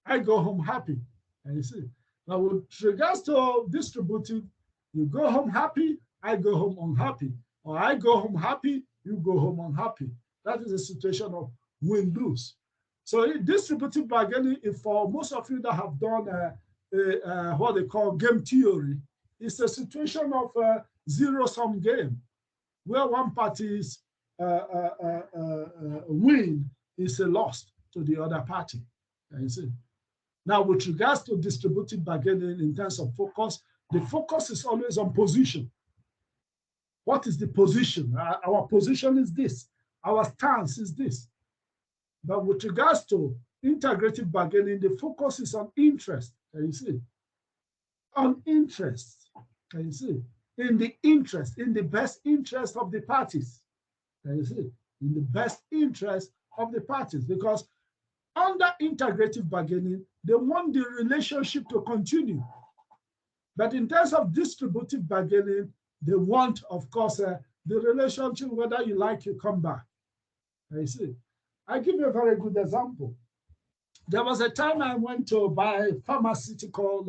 I go home happy. And you see, now with regards to distributive, you go home happy, I go home unhappy. Or I go home happy, you go home unhappy. That is a situation of win-lose. So distributive bargaining, for most of you that have done what they call game theory, it's a situation of a zero-sum game, where one party's win is a loss to the other party. You see? Now, with regards to distributive bargaining in terms of focus, the focus is always on position. What is the position? Our position is this. Our stance is this. But with regards to integrative bargaining, the focus is on interest. Can you see? On interest. Can you see? In the interest, in the best interest of the parties. Can you see? In the best interest of the parties. Because under integrative bargaining, they want the relationship to continue. But in terms of distributive bargaining, they want, of course, the relationship, whether you like, you come back. You see, I give you a very good example. There was a time I went to buy pharmaceutical,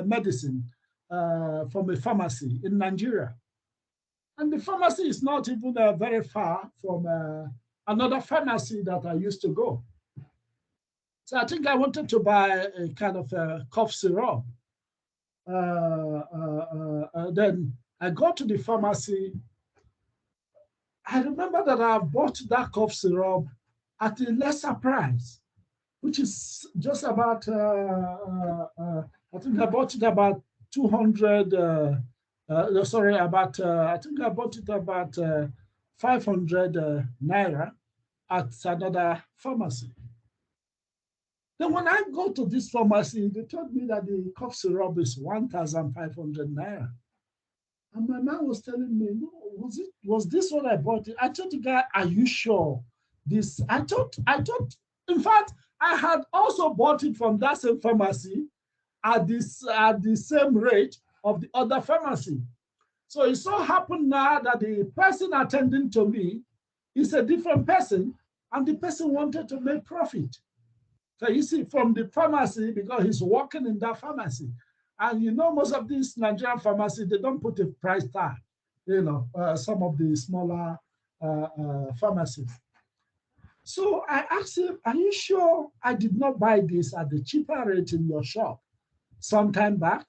medicine from a pharmacy in Nigeria. And the pharmacy is not even very far from another pharmacy that I used to go. So I think I wanted to buy a kind of cough syrup. Then I go to the pharmacy. I remember that I bought that cough syrup at a lesser price, which is just about, I think I bought it about 200, I think I bought it about 500 naira at another pharmacy. Then when I go to this pharmacy, they told me that the cough syrup is 1,500 naira. And my man was telling me, no, was this what I bought? I told the guy, are you sure? This, I thought, in fact, I had also bought it from that same pharmacy at the same rate of the other pharmacy. So it so happened now that the person attending to me is a different person, and the person wanted to make profit. So you see, from the pharmacy, because he's working in that pharmacy. And you know, most of these Nigerian pharmacies, they don't put a price tag, you know, some of the smaller pharmacies. So I asked him, are you sure I did not buy this at the cheaper rate in your shop some time back?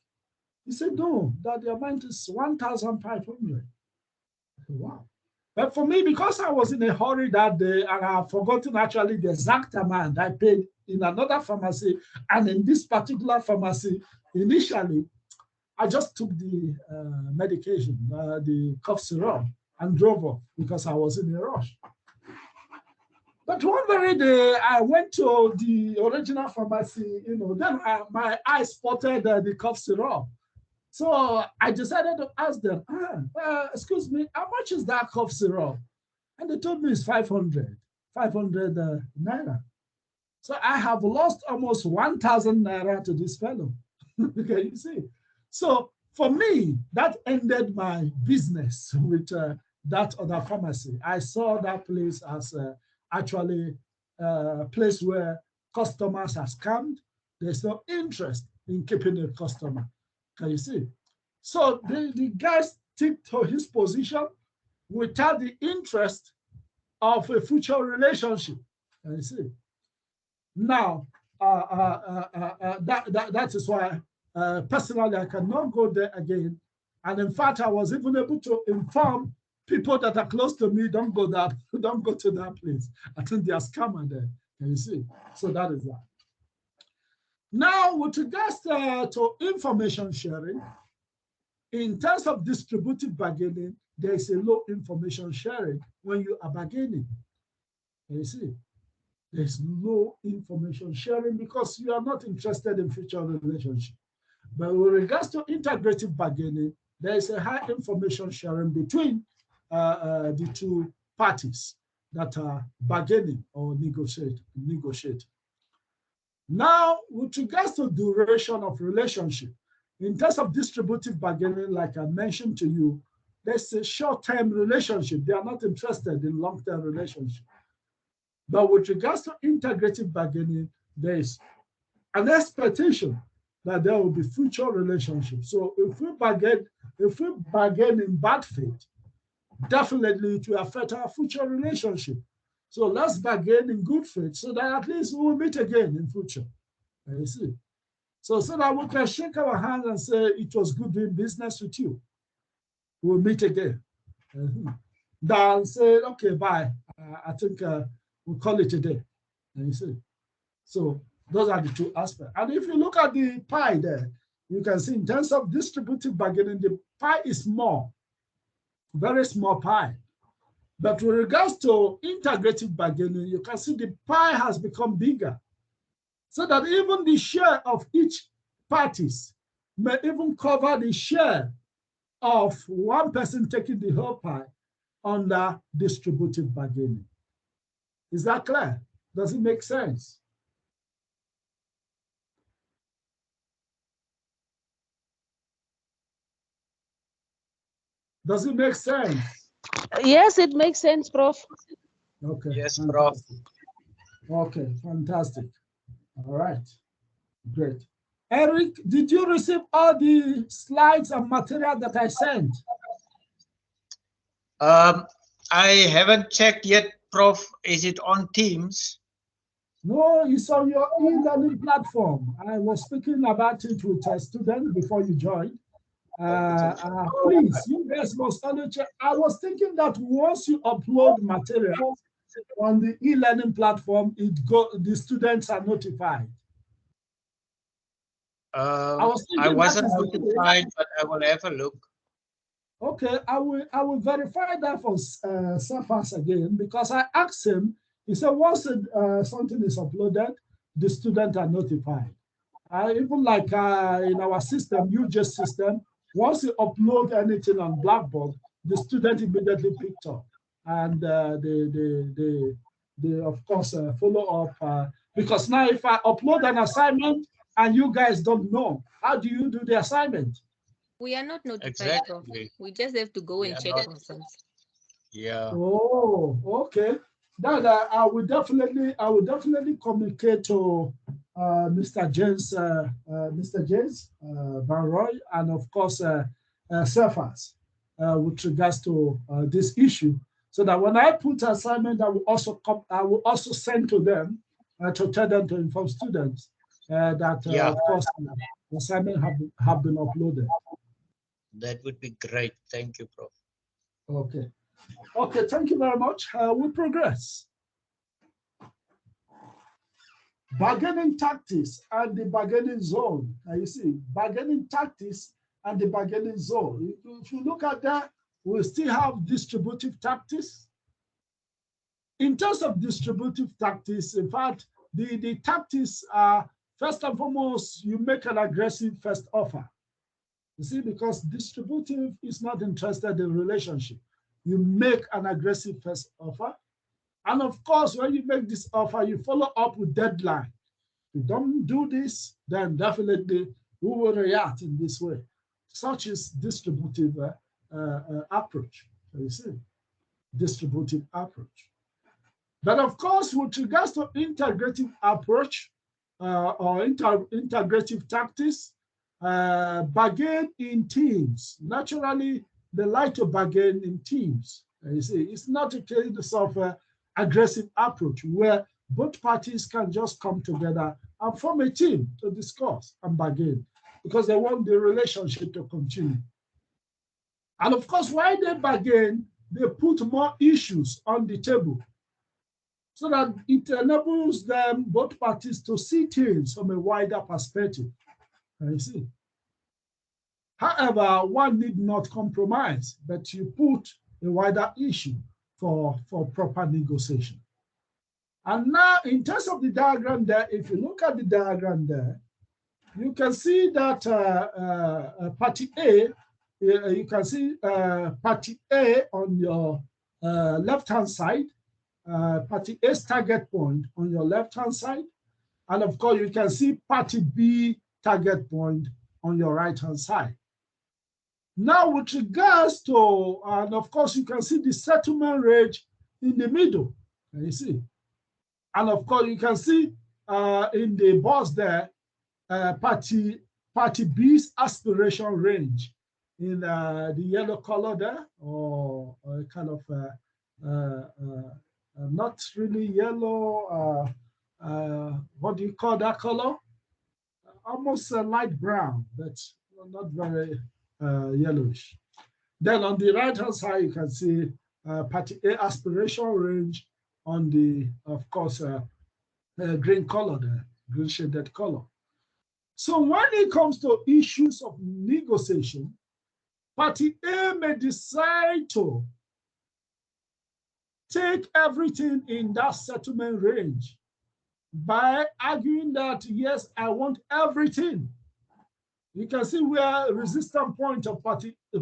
He said, no, that the amount is 1,500. Wow. But for me, because I was in a hurry that day and I have forgotten actually the exact amount I paid in another pharmacy and in this particular pharmacy, initially, I just took the medication, the cough syrup, and drove off because I was in a rush. But one very day, I went to the original pharmacy, you know, then my eye spotted the cough syrup. So I decided to ask them, excuse me, how much is that cough syrup? And they told me it's 500 naira. So I have lost almost 1,000 naira to this fellow. Okay, you see. So for me, that ended my business with that other pharmacy. I saw that place as actually a place where customers are scammed. There's no interest in keeping a customer. Can you see? So the guy stick to his position without the interest of a future relationship. Can you see? Now, that is why personally I cannot go there again. And in fact, I was even able to inform people that are close to me, don't go to that place. I think they are scammer there. Can you see? So that is that. Now, with regards to information sharing, in terms of distributive bargaining, there is a low information sharing when you are bargaining. Can you see? There's no information sharing because you are not interested in future relationship. But with regards to integrative bargaining, there is a high information sharing between the two parties that are bargaining or negotiate. Now, with regards to duration of relationship, in terms of distributive bargaining, like I mentioned to you, there's a short-term relationship. They are not interested in long-term relationship. But with regards to integrative bargaining, there is an expectation that there will be future relationships. So if we bargain in bad faith, definitely it will affect our future relationship. So let's bargain in good faith so that at least we will meet again in future. You see? So that we can shake our hands and say, it was good doing business with you. We'll meet again. Then say, okay, bye. I think we'll call it a day. You see? So those are the two aspects. And if you look at the pie there, you can see in terms of distributive bargaining, the pie is small, very small pie. But with regards to integrative bargaining, you can see the pie has become bigger. So that even the share of each parties may even cover the share of one person taking the whole pie under distributive bargaining. Is that clear? Does it make sense? Does it make sense? Yes, it makes sense, Prof. Okay. Yes, Prof. Fantastic. Okay, fantastic. All right, great. Eric, did you receive all the slides and material that I sent? I haven't checked yet, Prof. Is it on Teams? No, it's on your e-learning platform. I was speaking about it with a student before you joined. Please, you guys must only check. I was thinking that once you upload material on the e-learning platform, the students are notified. I wasn't notified, but I will have a look. Okay, I will verify that for Cephas again, because I asked him. He said once something is uploaded, the students are notified. Even like in our system, UJ system, once you upload anything on Blackboard, the student immediately picked up, and they of course follow up. Because now, if I upload an assignment and you guys don't know, how do you do the assignment? We are not notified. Exactly. We just have to go and check ourselves. Yeah. Oh, okay. That I will definitely communicate to Mr. James Van Roy, and of course Cephas with regards to this issue, so that when I put assignment, I will also send to them to tell them to inform students that of course the assignment have been uploaded. That would be great. Thank you, Prof. Okay. Okay, thank you very much. We progress. Bargaining tactics and the bargaining zone. You see, bargaining tactics and the bargaining zone. If you look at that, we still have distributive tactics. In terms of distributive tactics, in fact, the tactics are, first and foremost, you make an aggressive first offer. You see, because distributive is not interested in relationship. You make an aggressive first offer. And of course, when you make this offer, you follow up with deadline. If you don't do this, then definitely we will react in this way. Such is distributive approach. You see, distributive approach. But of course, with regards to integrative approach or integrative tactics, bargain in teams. Naturally, they like to bargain in teams. You see, it's not a case of aggressive approach where both parties can just come together and form a team to discuss and bargain because they want the relationship to continue. And of course, while they bargain, they put more issues on the table so that it enables them, both parties, to see things from a wider perspective. You see. However, one need not compromise, but you put a wider issue for proper negotiation. And now, in terms of the diagram there, if you look at the diagram there, you can see that party A, you can see party A on your left-hand side, party A's target point on your left-hand side, and of course, you can see party B target point on your right-hand side. Now, with regards to, and of course, you can see the settlement range in the middle, you see. And of course, you can see in the box there, party B's aspiration range in the yellow color there, or kind of not really yellow, what do you call that color? Almost light brown, but not very yellowish. Then on the right-hand side, you can see party A aspiration range on the, of course, green color there, green shaded color. So when it comes to issues of negotiation, party A may decide to take everything in that settlement range by arguing that, yes, I want everything. You can see where resistance point of party A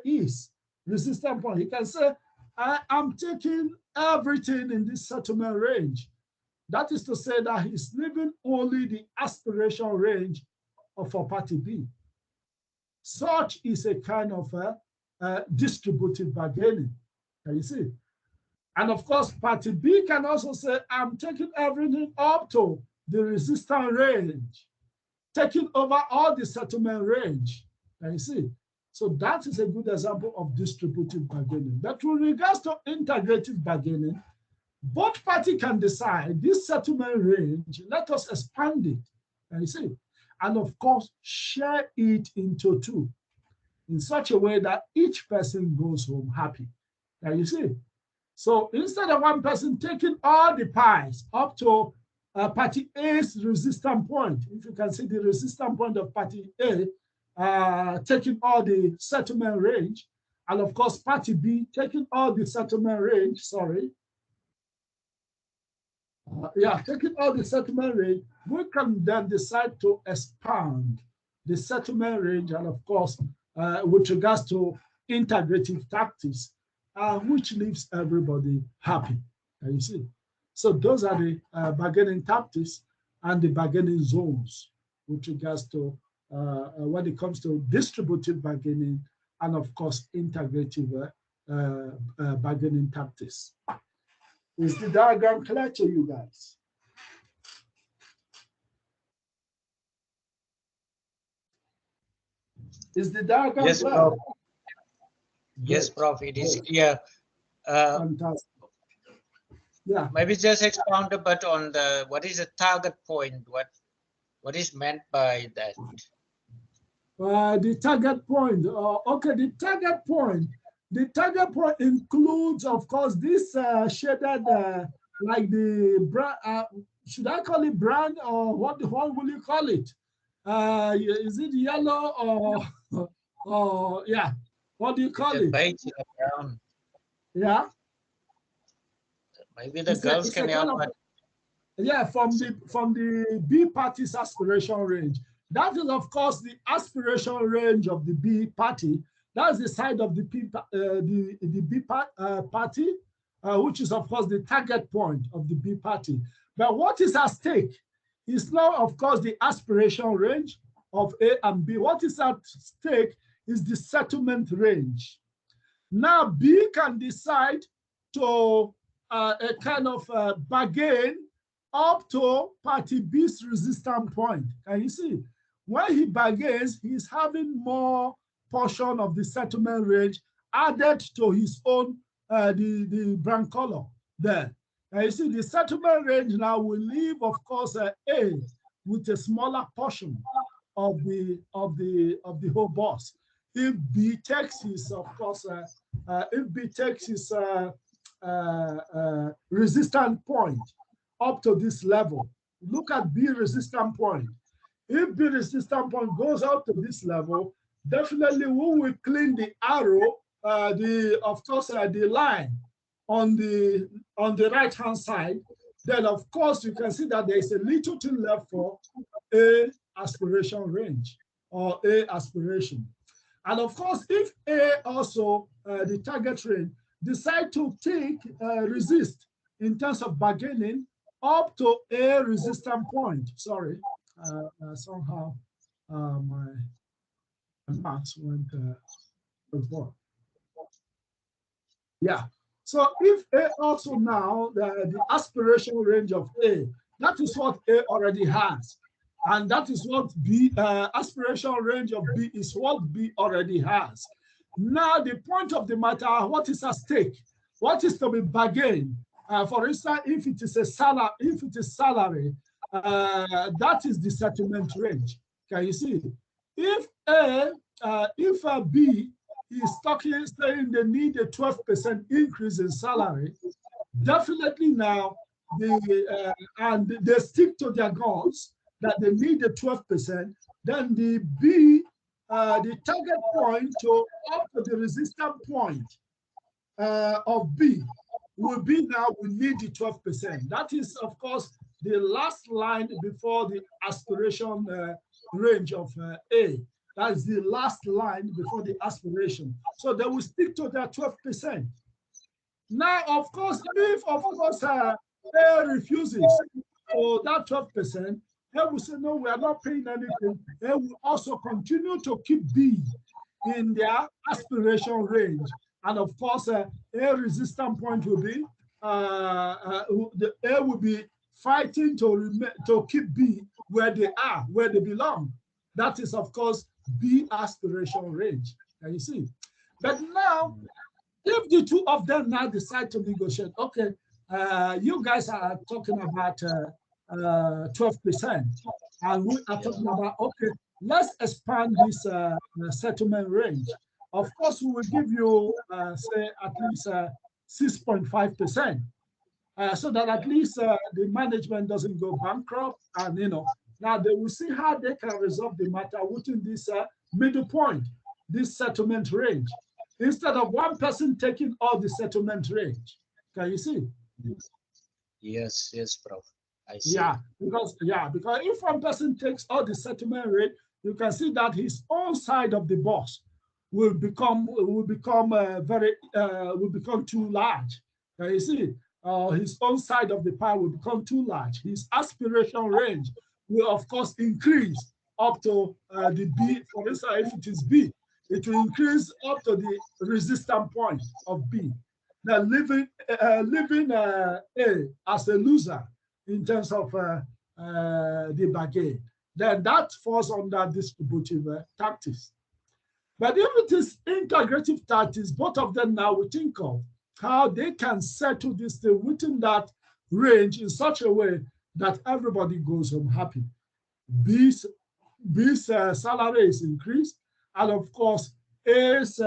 is resistance point. You can say, I am taking everything in this settlement range. That is to say that he's leaving only the aspiration range for party B. Such is a kind of distributive bargaining. Can you see? And of course, party B can also say, I'm taking everything up to the resistance range, taking over all the settlement range. Can you see? So that is a good example of distributive bargaining. But with regards to integrative bargaining, both parties can decide this settlement range, let us expand it. Can you see? And of course, share it into two in such a way that each person goes home happy. Can you see? So instead of one person taking all the pies up to party A's resistance point, if you can see the resistance point of party A, taking all the settlement range, and of course party B taking all the settlement range, taking all the settlement range, we can then decide to expand the settlement range, and of course, with regards to integrative tactics, which leaves everybody happy. Can you see? So those are the bargaining tactics and the bargaining zones with regards to when it comes to distributive bargaining and of course integrative bargaining tactics. Is the diagram clear to you guys? Is the diagram Yes, clear? Prof. Yes, Prof, it is clear. Fantastic. Yeah. Maybe just expound a bit on what is the target point? What is meant by that? The target point. Okay, the target point. The target point includes, of course, this shaded, like the brand. Should I call it brand, or what will you call it? Is it yellow or yeah? What do you call it? Beige in the brown. Yeah. Maybe the girls can help. Yeah, from the B party's aspiration range. That is, of course, the aspiration range of the B party. That's the side of the B party, which is, of course, the target point of the B party. But what is at stake is now, of course, the aspiration range of A and B. What is at stake is the settlement range. Now, B can decide to a kind of bargain up to party B's resistance point. Can you see? When he bargains, he's having more portion of the settlement range added to his own, the brown color there. And you see the settlement range now will leave, of course, A with a smaller portion of the whole boss. If B takes his, of course, if B takes his resistance point up to this level, look at B resistance point. If B resistance point goes up to this level, definitely we will clean the arrow, the line on the right hand side. Then of course you can see that there is a little thing left for A aspiration range or A aspiration. And of course, if A also the target range decide to take resist in terms of bargaining up to A resistance point. Sorry, somehow my maths went before. Yeah. So if A also now the aspiration range of A, that is what A already has, and that is what B aspiration range of B is what B already has. Now the point of the matter, what is at stake? What is to be bargained? For instance, if it is a salary, that is the settlement range. Can you see? If B is saying they need a 12% increase in salary, definitely now and they stick to their goals that they need a 12%, then the B, the target point to up to the resistance point of B will be now we need the 12%. That is, of course, the last line before the aspiration range of A. That is the last line before the aspiration. So they will stick to their 12%. Now, of course, if A refuses for that 12%, A will say, no, we are not paying anything. A will also continue to keep B in their aspiration range. And of course, a resistance point will be, the A will be fighting to keep B where they are, where they belong. That is, of course, B aspiration range. Can you see? But now, if the two of them now decide to negotiate, okay, you guys are talking about 12%, and we are talking about, okay, let's expand this settlement range. Of course, we will give you, say, at least 6.5%, so that at least the management doesn't go bankrupt, and now they will see how they can resolve the matter within this middle point, this settlement range, instead of one person taking all the settlement range. Can you see? Yes, Prof. I see. Yeah, because if one person takes all the settlement rate, you can see that his own side of the box will become too large. Can you see? His own side of the pie will become too large. His aspiration range will, of course, increase up to the B. For instance, if it is B, it will increase up to the resistance point of B. Now, leaving A as a loser in terms of the bargain, then that falls under distributive tactics. But if it is integrative tactics, both of them now will think of how they can settle this thing within that range in such a way that everybody goes home happy. B's salary is increased, and of course, A's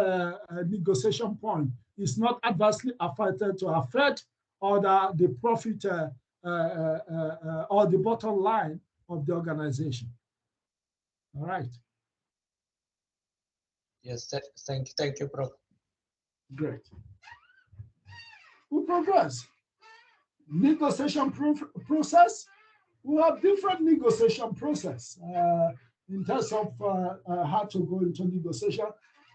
negotiation point is not adversely affected to affect or the profit or the bottom line of the organization. All right. Yes, thank you, Prof. Great. We progress. Negotiation process. We have different negotiation process in terms of how to go into negotiation.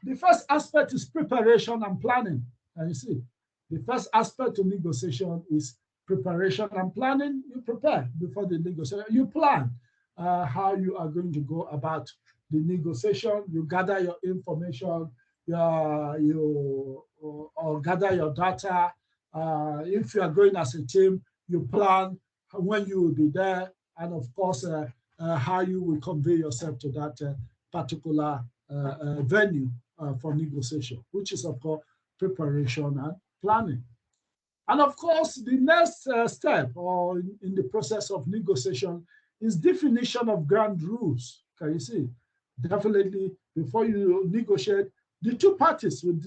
The first aspect is preparation and planning. And you see, the first aspect of negotiation is preparation and planning. You prepare before the negotiation. You plan how you are going to go about the negotiation. You gather your information. You gather your data. If you are going as a team, you plan when you will be there, and of course, how you will convey yourself to that particular venue for negotiation, which is, of course, preparation and planning. And of course, the next step or in the process of negotiation is definition of ground rules. Can you see? Definitely, before you negotiate, the two parties will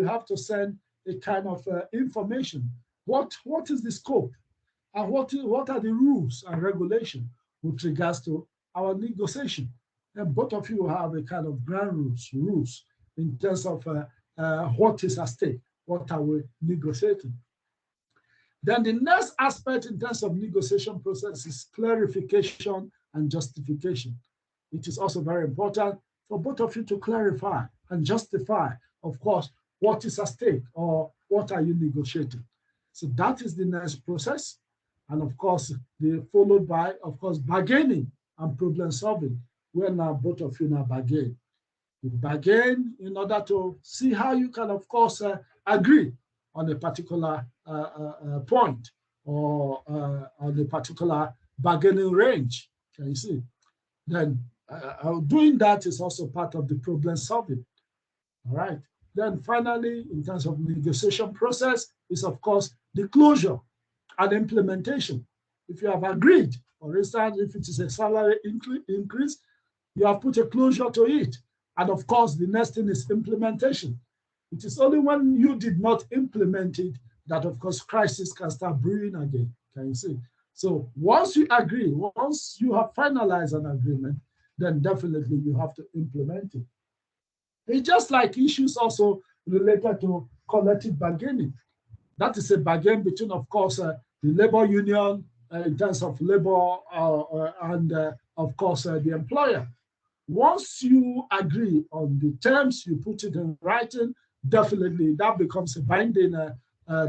have to send a kind of information. What is the scope? And what are the rules and regulations with regards to our negotiation? And both of you have a kind of ground rules in terms of what is at stake, what are we negotiating. Then the next aspect in terms of negotiation process is clarification and justification. It is also very important for both of you to clarify and justify, of course, what is at stake or what are you negotiating. So that is the next process. And of course, followed by, of course, bargaining and problem solving, where now both of you now bargain. You bargain in order to see how you can, of course, agree on a particular point or on a particular bargaining range. Can you see? Then doing that is also part of the problem solving. All right. Then finally, in terms of negotiation process, is of course the closure and implementation. If you have agreed, for instance, if it is a salary increase, you have put a closure to it. And of course, the next thing is implementation. It is only when you did not implement it that, of course, crisis can start brewing again. Can you see? So once you agree, once you have finalized an agreement, then definitely you have to implement it. It's just like issues also related to collective bargaining. That is a bargain between, of course, the labor union in terms of labor and, of course, the employer. Once you agree on the terms, you put it in writing, definitely that becomes a binding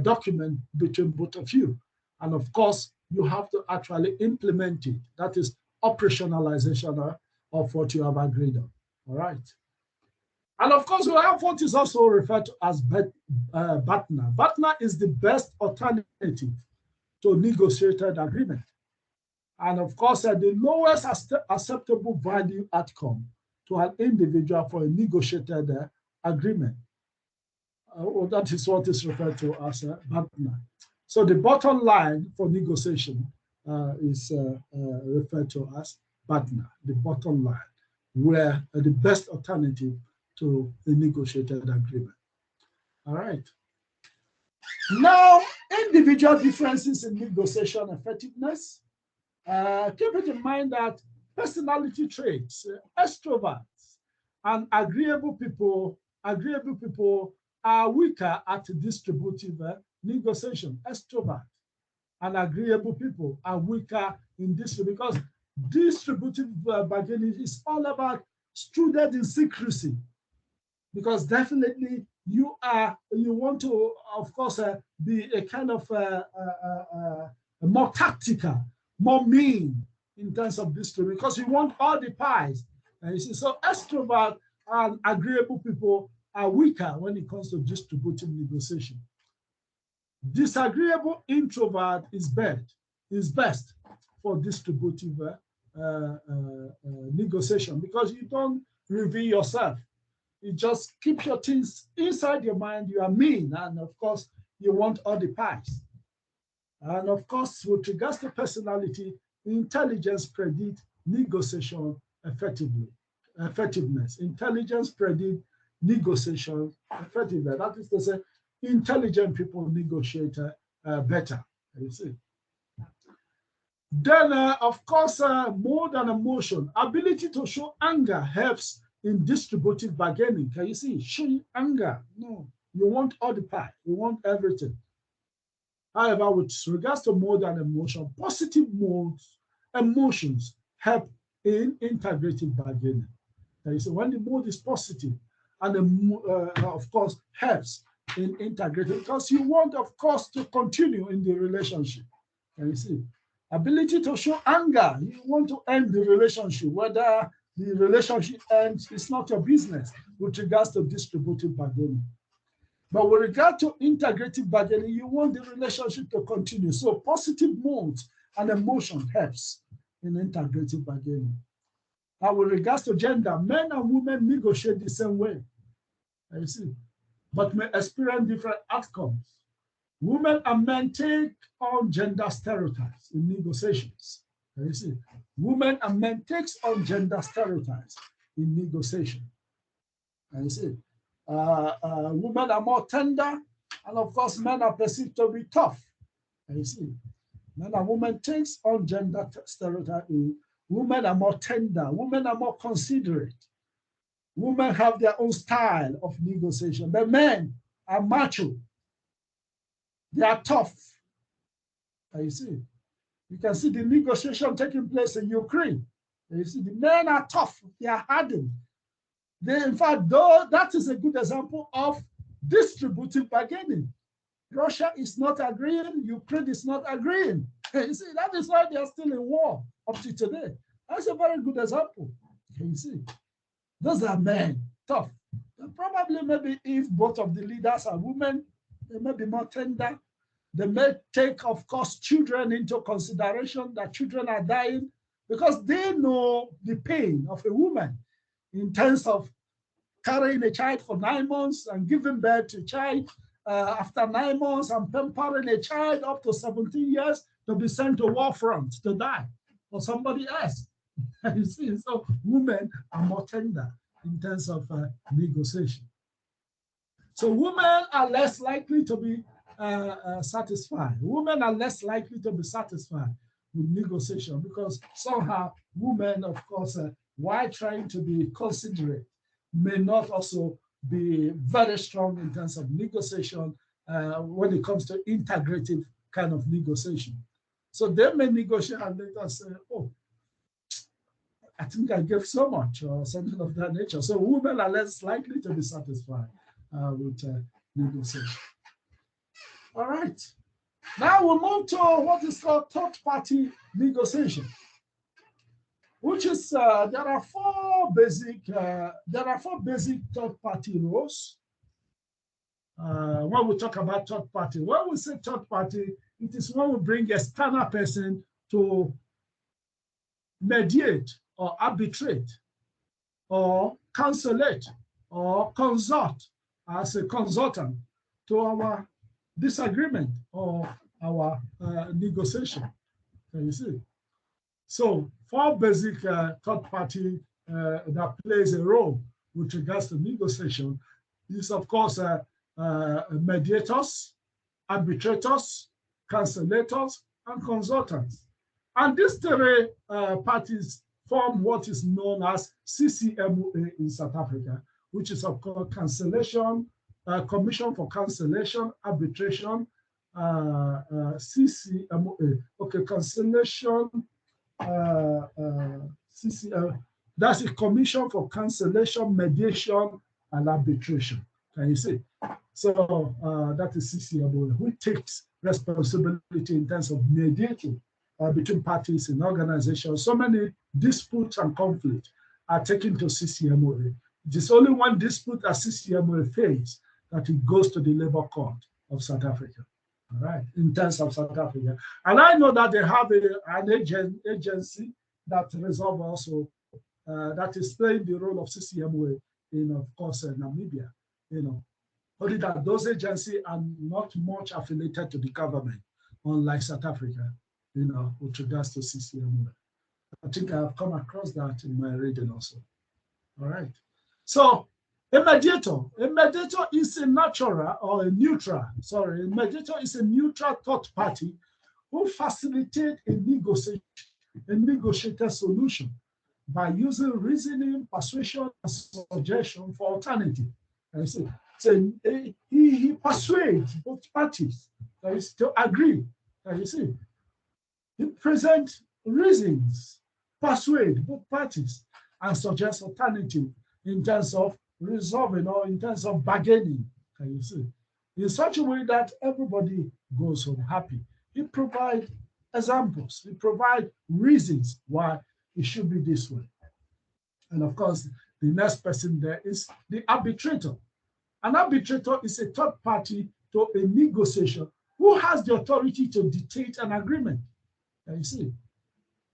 document between both of you. And of course, you have to actually implement it. That is, operationalization of what you have agreed on. All right. And of course, we have what is also referred to as BATNA. BATNA is the best alternative to negotiated agreement. And of course, the lowest acceptable value outcome to an individual for a negotiated agreement. That is what is referred to as BATNA. So the bottom line for negotiation is referred to as BATNA, the bottom line, where the best alternative to a negotiated agreement. All right. Now, individual differences in negotiation effectiveness. Keep it in mind that personality traits, extroverts, and agreeable people are weaker at distributive negotiation. Extrovert and agreeable people are weaker in this because distributive bargaining is all about struded in secrecy. Because definitely you want to, of course, be a kind of more tactical, more mean in terms of this, because you want all the pies. You see, so extrovert and agreeable people are weaker when it comes to distributive negotiation. Disagreeable introvert is best for distributive negotiation because you don't reveal yourself. You just keep your things inside your mind. You are mean, and of course, you want all the pies. And of course, with regards to personality, intelligence predicts negotiation effectiveness. Intelligence predicts negotiation effectiveness. That is to say, intelligent people negotiate better. You see. Then, of course, more than emotion, ability to show anger helps in distributive bargaining. Can you see? Showing anger. No, you want all the pie. You want everything. However, with regards to more than emotion, positive emotions help in integrative bargaining. Can you see? When the mood is positive, and of course, helps in integrative, because you want, of course, to continue in the relationship. Can you see? Ability to show anger. You want to end the relationship, whether the relationship ends, it's not your business with regards to distributive bargaining. But with regard to integrative bargaining, you want the relationship to continue. So positive moods and emotion helps in integrative bargaining. Now with regards to gender, men and women negotiate the same way, you see, but may experience different outcomes. Women and men take on gender stereotypes in negotiations. You see, women and men takes on gender stereotypes in negotiation. And you see, women are more tender, and of course, men are perceived to be tough. And you see, men and women takes on gender stereotypes. Women are more tender. Women are more considerate. Women have their own style of negotiation. The men are macho. They are tough. And you see. You can see the negotiation taking place in Ukraine. You see, the men are tough. They are hardened. In fact, though, that is a good example of distributive bargaining. Russia is not agreeing. Ukraine is not agreeing. You see, that is why they are still in war up to today. That's a very good example. You see, those are men, tough. And probably maybe if both of the leaders are women, they may be more tender. They may take, of course, children into consideration, that children are dying, because they know the pain of a woman in terms of carrying a child for 9 months and giving birth to a child after 9 months and pampering a child up to 17 years to be sent to war front to die for somebody else. You see, so women are more tender in terms of negotiation. So women are less likely to be satisfied. Women are less likely to be satisfied with negotiation because somehow women, of course, while trying to be considerate, may not also be very strong in terms of negotiation when it comes to integrative kind of negotiation. So they may negotiate and later say, oh, I think I gave so much or something of that nature. So women are less likely to be satisfied with negotiation. All right. Now we'll move to what is called third-party negotiation. which is there are four basic third-party roles. When we talk about third party, when we say third party, it is when we bring a external person to mediate or arbitrate or conciliate or consult as a consultant to our disagreement or our negotiation. Can you see? So four basic third party that plays a role with regards to negotiation is, of course, mediators, arbitrators, conciliators, and consultants. And these three parties form what is known as CCMOA in South Africa, which is, of course, conciliation, Commission for Conciliation, Arbitration, CCMOA. Okay, conciliation, that's a Commission for Conciliation, Mediation, and Arbitration. Can you see? So that is CCMOA, who takes responsibility in terms of mediating between parties in organizations. So many disputes and conflicts are taken to CCMOA. It is only one dispute that CCMOA fails that it goes to the Labour Court of South Africa. All right, in terms of South Africa. And I know that they have an agency that resolve also, that is playing the role of CCMOA in, of course, Namibia. Only that those agencies are not much affiliated to the government, unlike South Africa, with regards to CCMOA. I think I have come across that in my reading also. All right. So a mediator is a natural or a neutral, sorry, a mediator is a neutral third party who facilitates a negotiated solution by using reasoning, persuasion, and suggestion for alternative. So he persuades both parties to agree. You see, he presents reasons, persuade both parties, and suggest alternative in terms of resolving or in terms of bargaining. Can you see? In such a way that everybody goes home happy. He provides examples. He provides reasons why it should be this way. And of course, the next person there is the arbitrator. An arbitrator is a third party to a negotiation who has the authority to dictate an agreement. Can you see?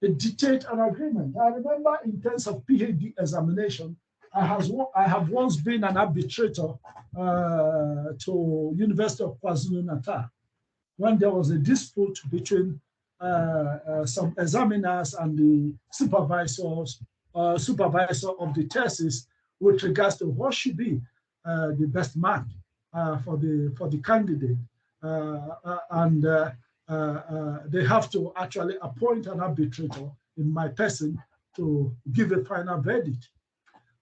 A dictate an agreement. I remember in terms of PhD examination, I have once been an arbitrator to University of KwaZulu-Natal when there was a dispute between some examiners and the supervisor of the thesis with regards to what should be the best mark for the candidate, and they have to actually appoint an arbitrator in my person to give a final verdict.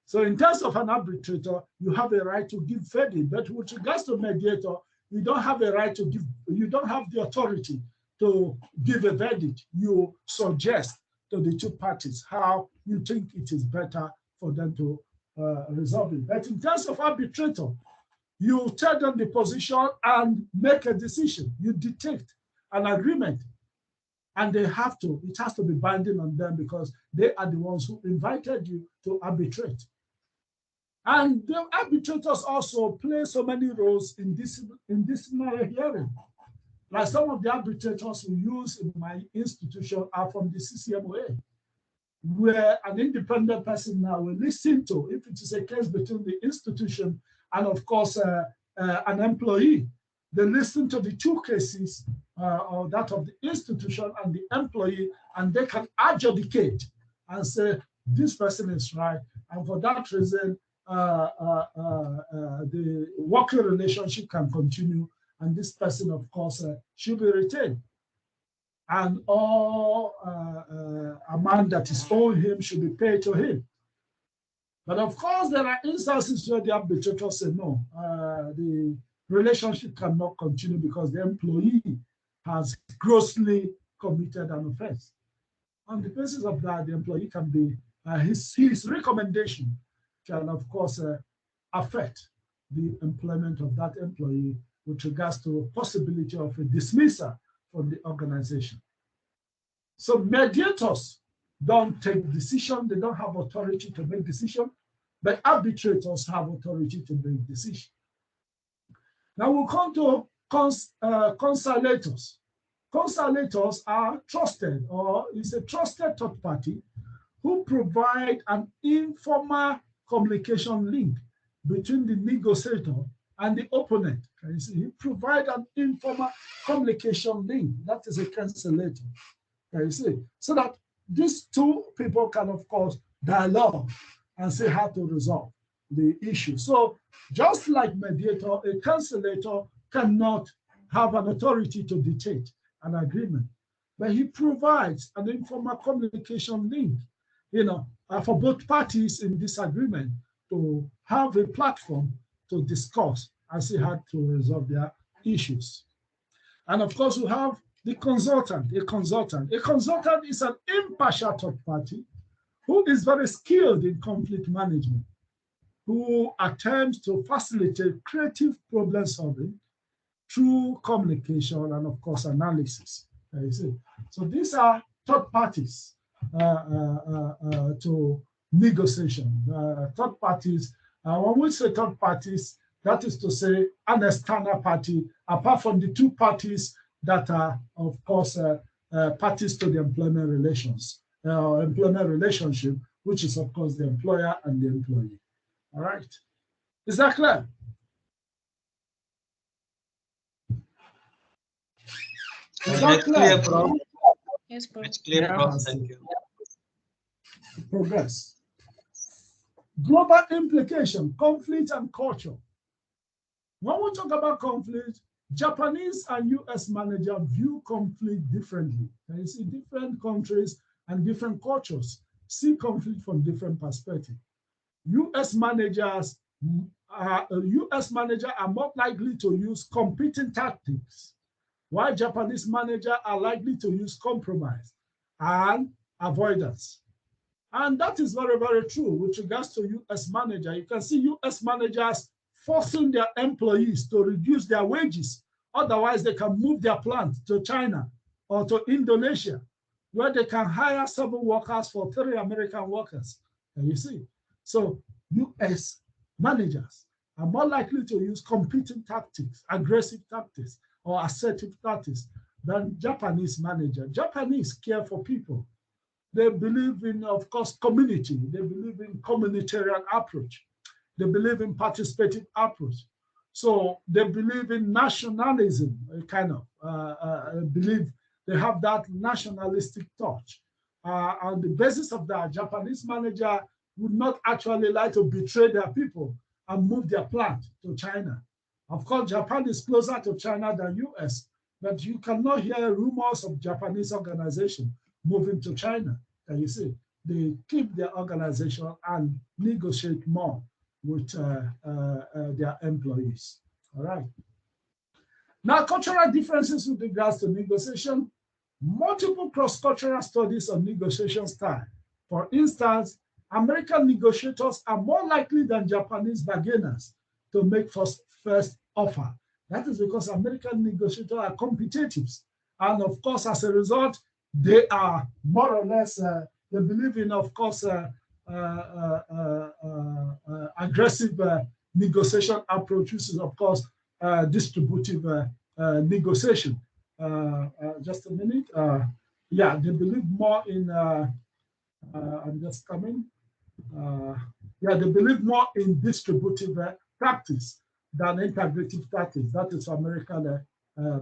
So in terms of an arbitrator, you have a right to give verdict, but with regards to mediator, you don't have a right to give, you don't have the authority to give a verdict. You suggest to the two parties how you think it is better for them to resolve it. But in terms of arbitrator, you tell them the position and make a decision. You dictate an agreement, and they have to, it has to be binding on them because they are the ones who invited you to arbitrate. And the arbitrators also play so many roles in disciplinary hearing. Like some of the arbitrators we use in my institution are from the CCMOA, where an independent person now will listen to, if it is a case between the institution and, of course, an employee, they listen to the two cases, or that of the institution and the employee, and they can adjudicate and say, this person is right, and for that reason, the working relationship can continue, and this person, of course, should be retained. And all amount that is owed him should be paid to him. But of course, there are instances where the arbitrator said, no, the relationship cannot continue because the employee has grossly committed an offense. On the basis of that, the employee can be, his recommendation can, of course, affect the employment of that employee with regards to possibility of a dismissal from the organization. So mediators don't take decision. They don't have authority to make decision, but arbitrators have authority to make decision. Now we'll come to consulators. Consulators are trusted, or is a trusted third party who provide an informal communication link between the negotiator and the opponent. Can you see? He provide an informal communication link. That is a consulator. Can you see? So that these two people can, of course, dialogue and see how to resolve the issue. So just like mediator, a conciliator cannot have an authority to dictate an agreement, but he provides an informal communication link, for both parties in disagreement to have a platform to discuss and see how to resolve their issues. And of course, we have the consultant, a consultant. A consultant is an impartial third party who is very skilled in conflict management, who attempts to facilitate creative problem solving through communication and, of course, analysis. You see. So these are third parties to negotiation. Third parties, when we say third parties, that is to say an external party, apart from the two parties that are, of course, parties to the employment relationship, which is, of course, the employer and the employee. All right. Is that clear? Is that clear, Prof? Yes, Prof. It's clear, Prof. Thank you. Progress. Global implication, conflict and culture. When we talk about conflict, Japanese and US managers view conflict differently. You see, different countries and different cultures see conflict from different perspectives. US managers are more likely to use competing tactics, while Japanese managers are likely to use compromise and avoidance. And that is very, very true with regards to US managers. You can see US managers forcing their employees to reduce their wages. Otherwise, they can move their plant to China or to Indonesia, where they can hire 7 workers for 3 American workers. And you see, so US managers are more likely to use competing tactics, aggressive tactics, or assertive tactics than Japanese managers. Japanese care for people. They believe in, of course, community. They believe in communitarian approach. They believe in participative approach. So they believe in nationalism, kind of believe they have that nationalistic touch. On the basis of that, Japanese manager would not actually like to betray their people and move their plant to China. Of course, Japan is closer to China than US, but you cannot hear rumors of Japanese organization moving to China. And you see, they keep their organization and negotiate more with their employees. All right. Now, cultural differences with regards to negotiation. Multiple cross-cultural studies on negotiation style. For instance, American negotiators are more likely than Japanese bargainers to make first offer. That is because American negotiators are competitives. And of course, as a result, they are more or less, they believe in, of course, aggressive negotiation approaches, of course, distributive negotiation. Just a minute. Yeah, they believe more in, I'm just coming. Yeah, they believe more in distributive practice than integrative practice. That is American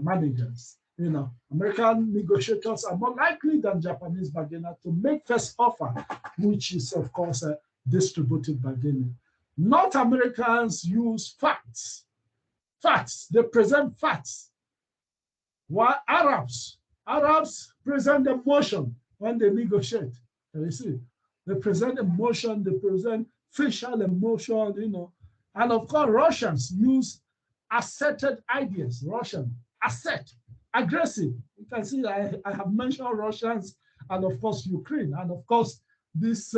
managers. You know, American negotiators are more likely than Japanese bargainers to make first offer, which is, of course, a distributive bargaining. North Americans use facts. Facts, they present facts. While Arabs present emotion when they negotiate. You see, they present emotion, they present facial emotion, you know. And of course, Russians use asserted ideas. Russian, assert, aggressive. You can see I have mentioned Russians and of course Ukraine. And of course, this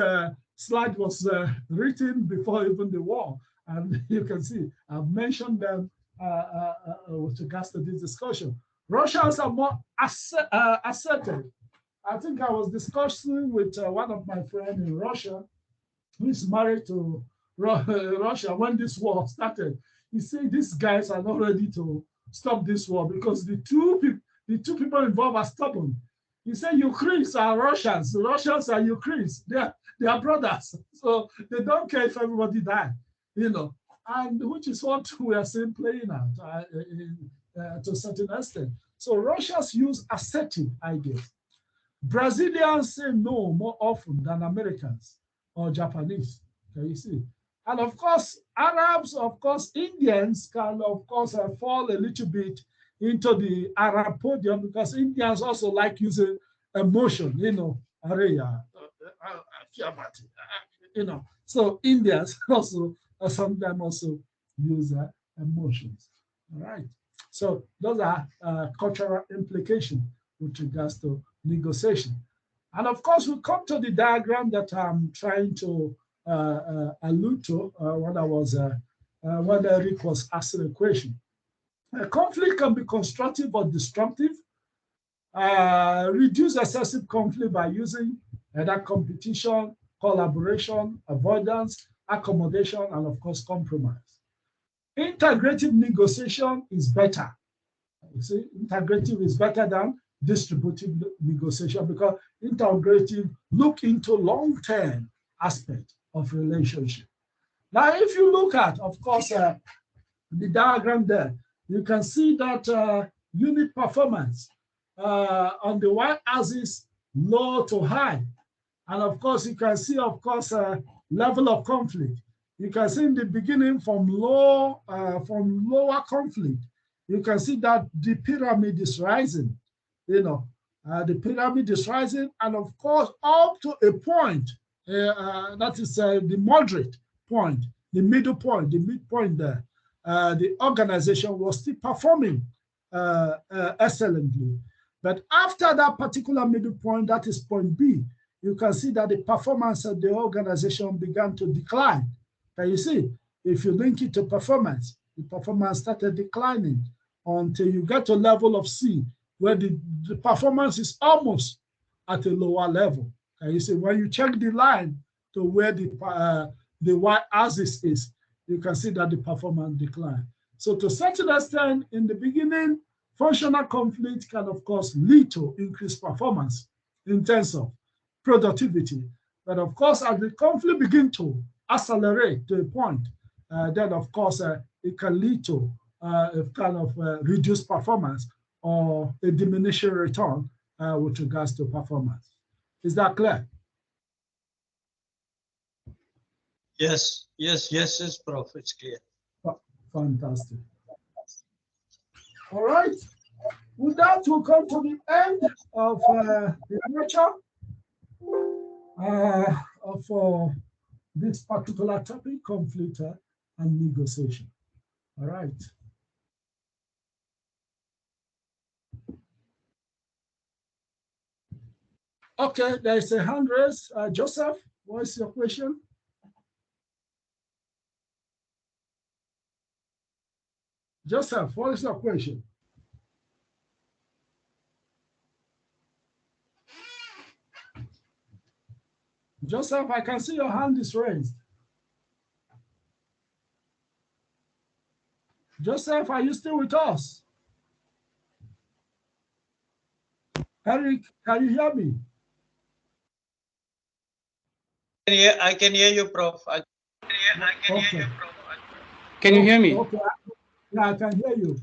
slide was written before even the war. And you can see I've mentioned them with regards to this discussion. Russians are more assertive. I think I was discussing with one of my friends in Russia, who is married to Russia when this war started. He said these guys are not ready to stop this war because the two people involved are stubborn. He said Ukrainians are Russians, the Russians are Ukrainians. They are brothers, so they don't care if everybody dies, you know. And which is what we are seeing playing out to a certain extent. So Russians use assertive ideas. Brazilians say no more often than Americans or Japanese. Can you see? And of course, Arabs, of course, Indians can, of course, fall a little bit into the Arab podium because Indians also like using emotion, you know, you know. So Indians also sometimes also use emotions. All right. So those are cultural implications with regards to negotiation. And of course, we come to the diagram that I'm trying to allude to when Eric was asking a question. A conflict can be constructive or destructive. Reduce excessive conflict by using either competition, collaboration, avoidance, accommodation, and of course, compromise. Integrative negotiation is better. You see, integrative is better than distributive negotiation because integrative look into long-term aspect of relationship. Now, if you look at, of course, the diagram there, you can see that unit performance on the y-axis low to high. And of course, you can see, of course, level of conflict. You can see in the beginning from lower conflict, you can see that the pyramid is rising, you know, the pyramid is rising. And of course, up to a point, that is the moderate point, the middle point, the midpoint there, the organization was still performing excellently. But after that particular middle point, that is point B, you can see that the performance of the organization began to decline. Can you see? If you link it to performance, the performance started declining until you get to level of C, where the performance is almost at a lower level. Can you see? When you check the line to where the y-axis is, you can see that the performance decline. So to a certain extent, in the beginning, functional conflict can, of course, lead to increased performance in terms of productivity. But of course, as the conflict begins to accelerate to a point, then of course, it can lead to a kind of reduced performance or a diminishing return with regards to performance. Is that clear? Yes, Prof, it's clear. Fantastic. All right. With that, we'll come to the end of the lecture for this particular topic, conflict and negotiation. All right. Okay, there is a hand raised. Joseph, what is your question? Joseph, what is your question? Joseph, I can see your hand is raised. Joseph, are you still with us? Eric, can you hear me? I can hear you, Prof. Can you hear me? Okay. Yeah, I can hear you.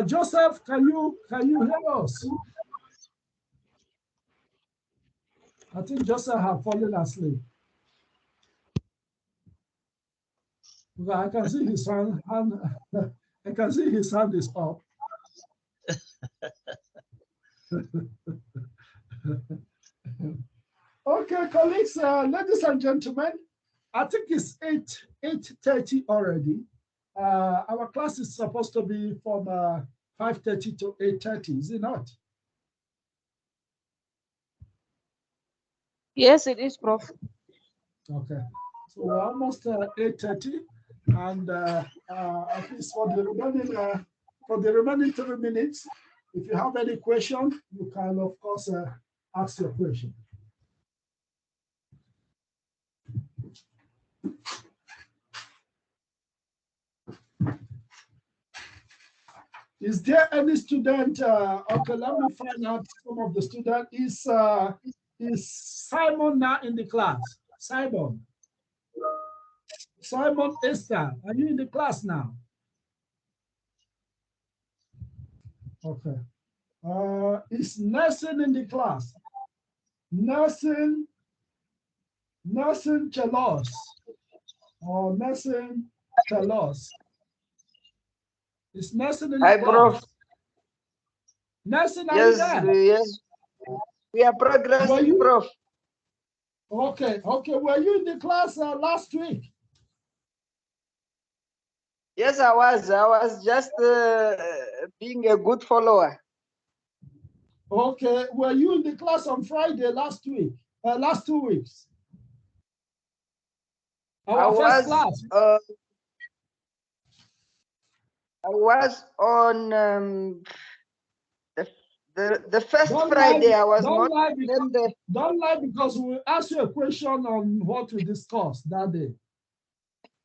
Joseph, can you hear us? I think Joseph has fallen asleep. I can see his hand. I can see his hand is up. Okay, colleagues, ladies and gentlemen, I think it's 8:30 already. Our class is supposed to be from 5:30 to 8:30, is it not? Yes, it is, Prof. Okay, so we're almost 8:30, and at least for the remaining 3 minutes, if you have any question, you can of course ask your question. Is there any student? Okay, let me find out some of the students. Is Simon now in the class? Simon Esther, are you in the class now? Okay. Is Nelson in the class? Nelson Chelos or Nelson Chelos? Is Nelson in the Hi, class? Prof. Nelson, are you there? Yes. We are progressing, Prof. Okay. Were you in the class last week? Yes, I was. I was just being a good follower. Okay. Were you in the class on Friday last week? Last 2 weeks? Our first class. I was on the first Friday. I was not. Don't lie because we asked you a question on what we discussed that day.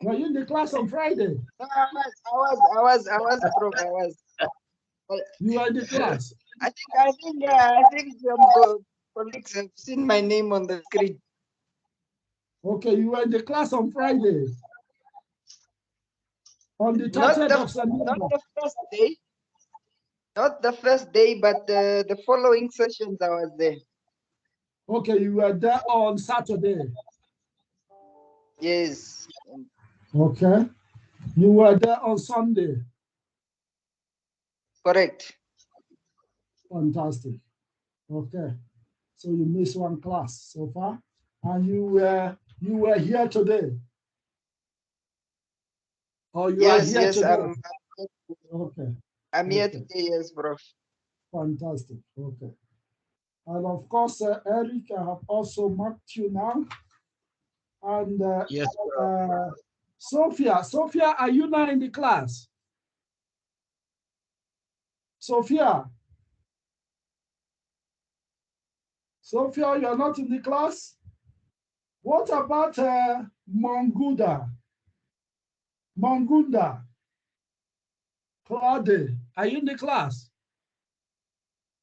Were you in the class on Friday? I was, Prof. I was. You were in the class. I think some colleagues have seen my name on the screen. Okay, you were in the class on Friday. On the 30th of September. Not the first day. Not the first day, but the following sessions I was there. Okay, you were there on Saturday. Yes. Okay. You were there on Sunday. Correct. Fantastic. Okay. So you missed one class so far, and you were here today. Or you are here today. I'm here today, yes, Prof. Fantastic. Okay. And of course, Eric, I have also marked you now. And yes, Sophia, are you now in the class? Sophia, you're not in the class? What about Mongunda? Claude, are you in the class?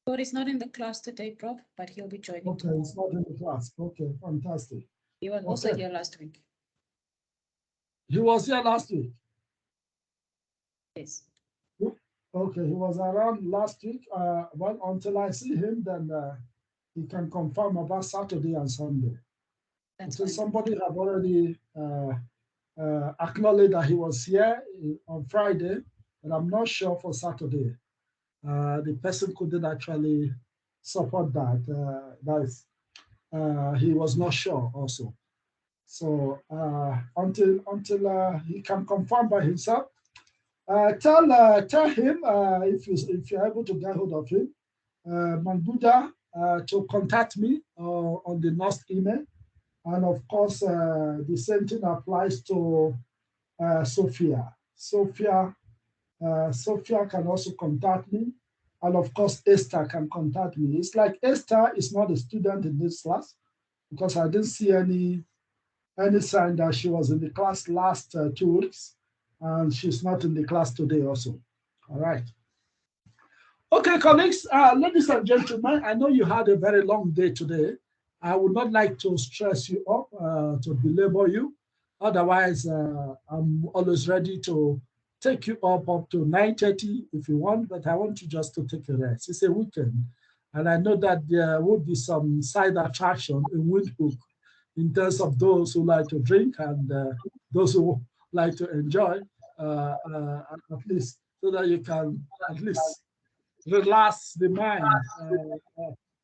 Claude is not in the class today, Prof, but he'll be joining. Okay, he's not in the class. Okay, fantastic. He was also here last week. He was here last week? Yes. Okay, he was around last week. Well, until I see him, then he can confirm about Saturday and Sunday. So somebody have already acknowledged that he was here on Friday, but I'm not sure for Saturday. The person couldn't actually support that. He was not sure also. So until he can confirm by himself, tell him if you're able to get hold of him, Manduda, to contact me on the Nust email. And of course, the same thing applies to Sophia. Sophia can also contact me. And of course, Esther can contact me. It's like Esther is not a student in this class because I didn't see any sign that she was in the class last 2 weeks. And she's not in the class today also. All right. Okay, colleagues, ladies and gentlemen, I know you had a very long day today. I would not like to stress you up, to belabor you. Otherwise, I'm always ready to take you up to 9:30 if you want, but I want you just to take a rest. It's a weekend, and I know that there will be some side attraction in Windhoek in terms of those who like to drink and those who like to enjoy, at least so that you can at least relax the mind.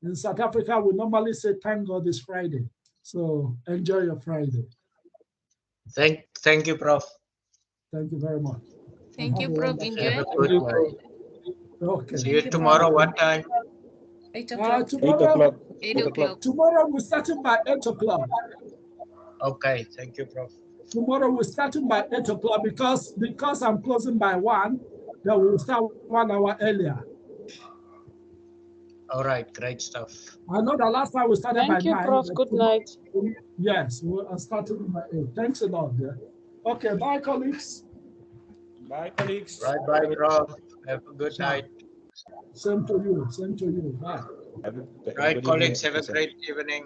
In South Africa, we normally say, thank God it's Friday. So enjoy your Friday. Thank you, Prof. Thank you very much. Thank you, Prof. Enjoy. Okay. See you tomorrow. What time? 8 o'clock. Tomorrow, 8 o'clock. Tomorrow we're starting by 8 o'clock. Okay. Thank you, Prof. Tomorrow we're starting by 8 o'clock because I'm closing by 1, then we'll start 1 hour earlier. All right, great stuff. I know the last time we started Thank you, by 9. Prof. but Good night. Yes, we are starting by 8. Thanks a lot. Yeah. Okay, bye, colleagues. Bye, colleagues. Right, bye, Prof. Have a good Ciao. night. Same to you. Same to you. Bye. Right, colleagues, have a great evening.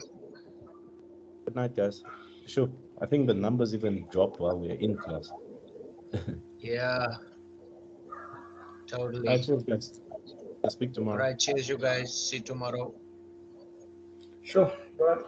Good night, guys. Sure. I think the numbers even dropped while we were in class. Yeah, totally. All right, cheers, guys. I'll speak tomorrow. Right, cheers, you guys. See you tomorrow. Sure. Go ahead.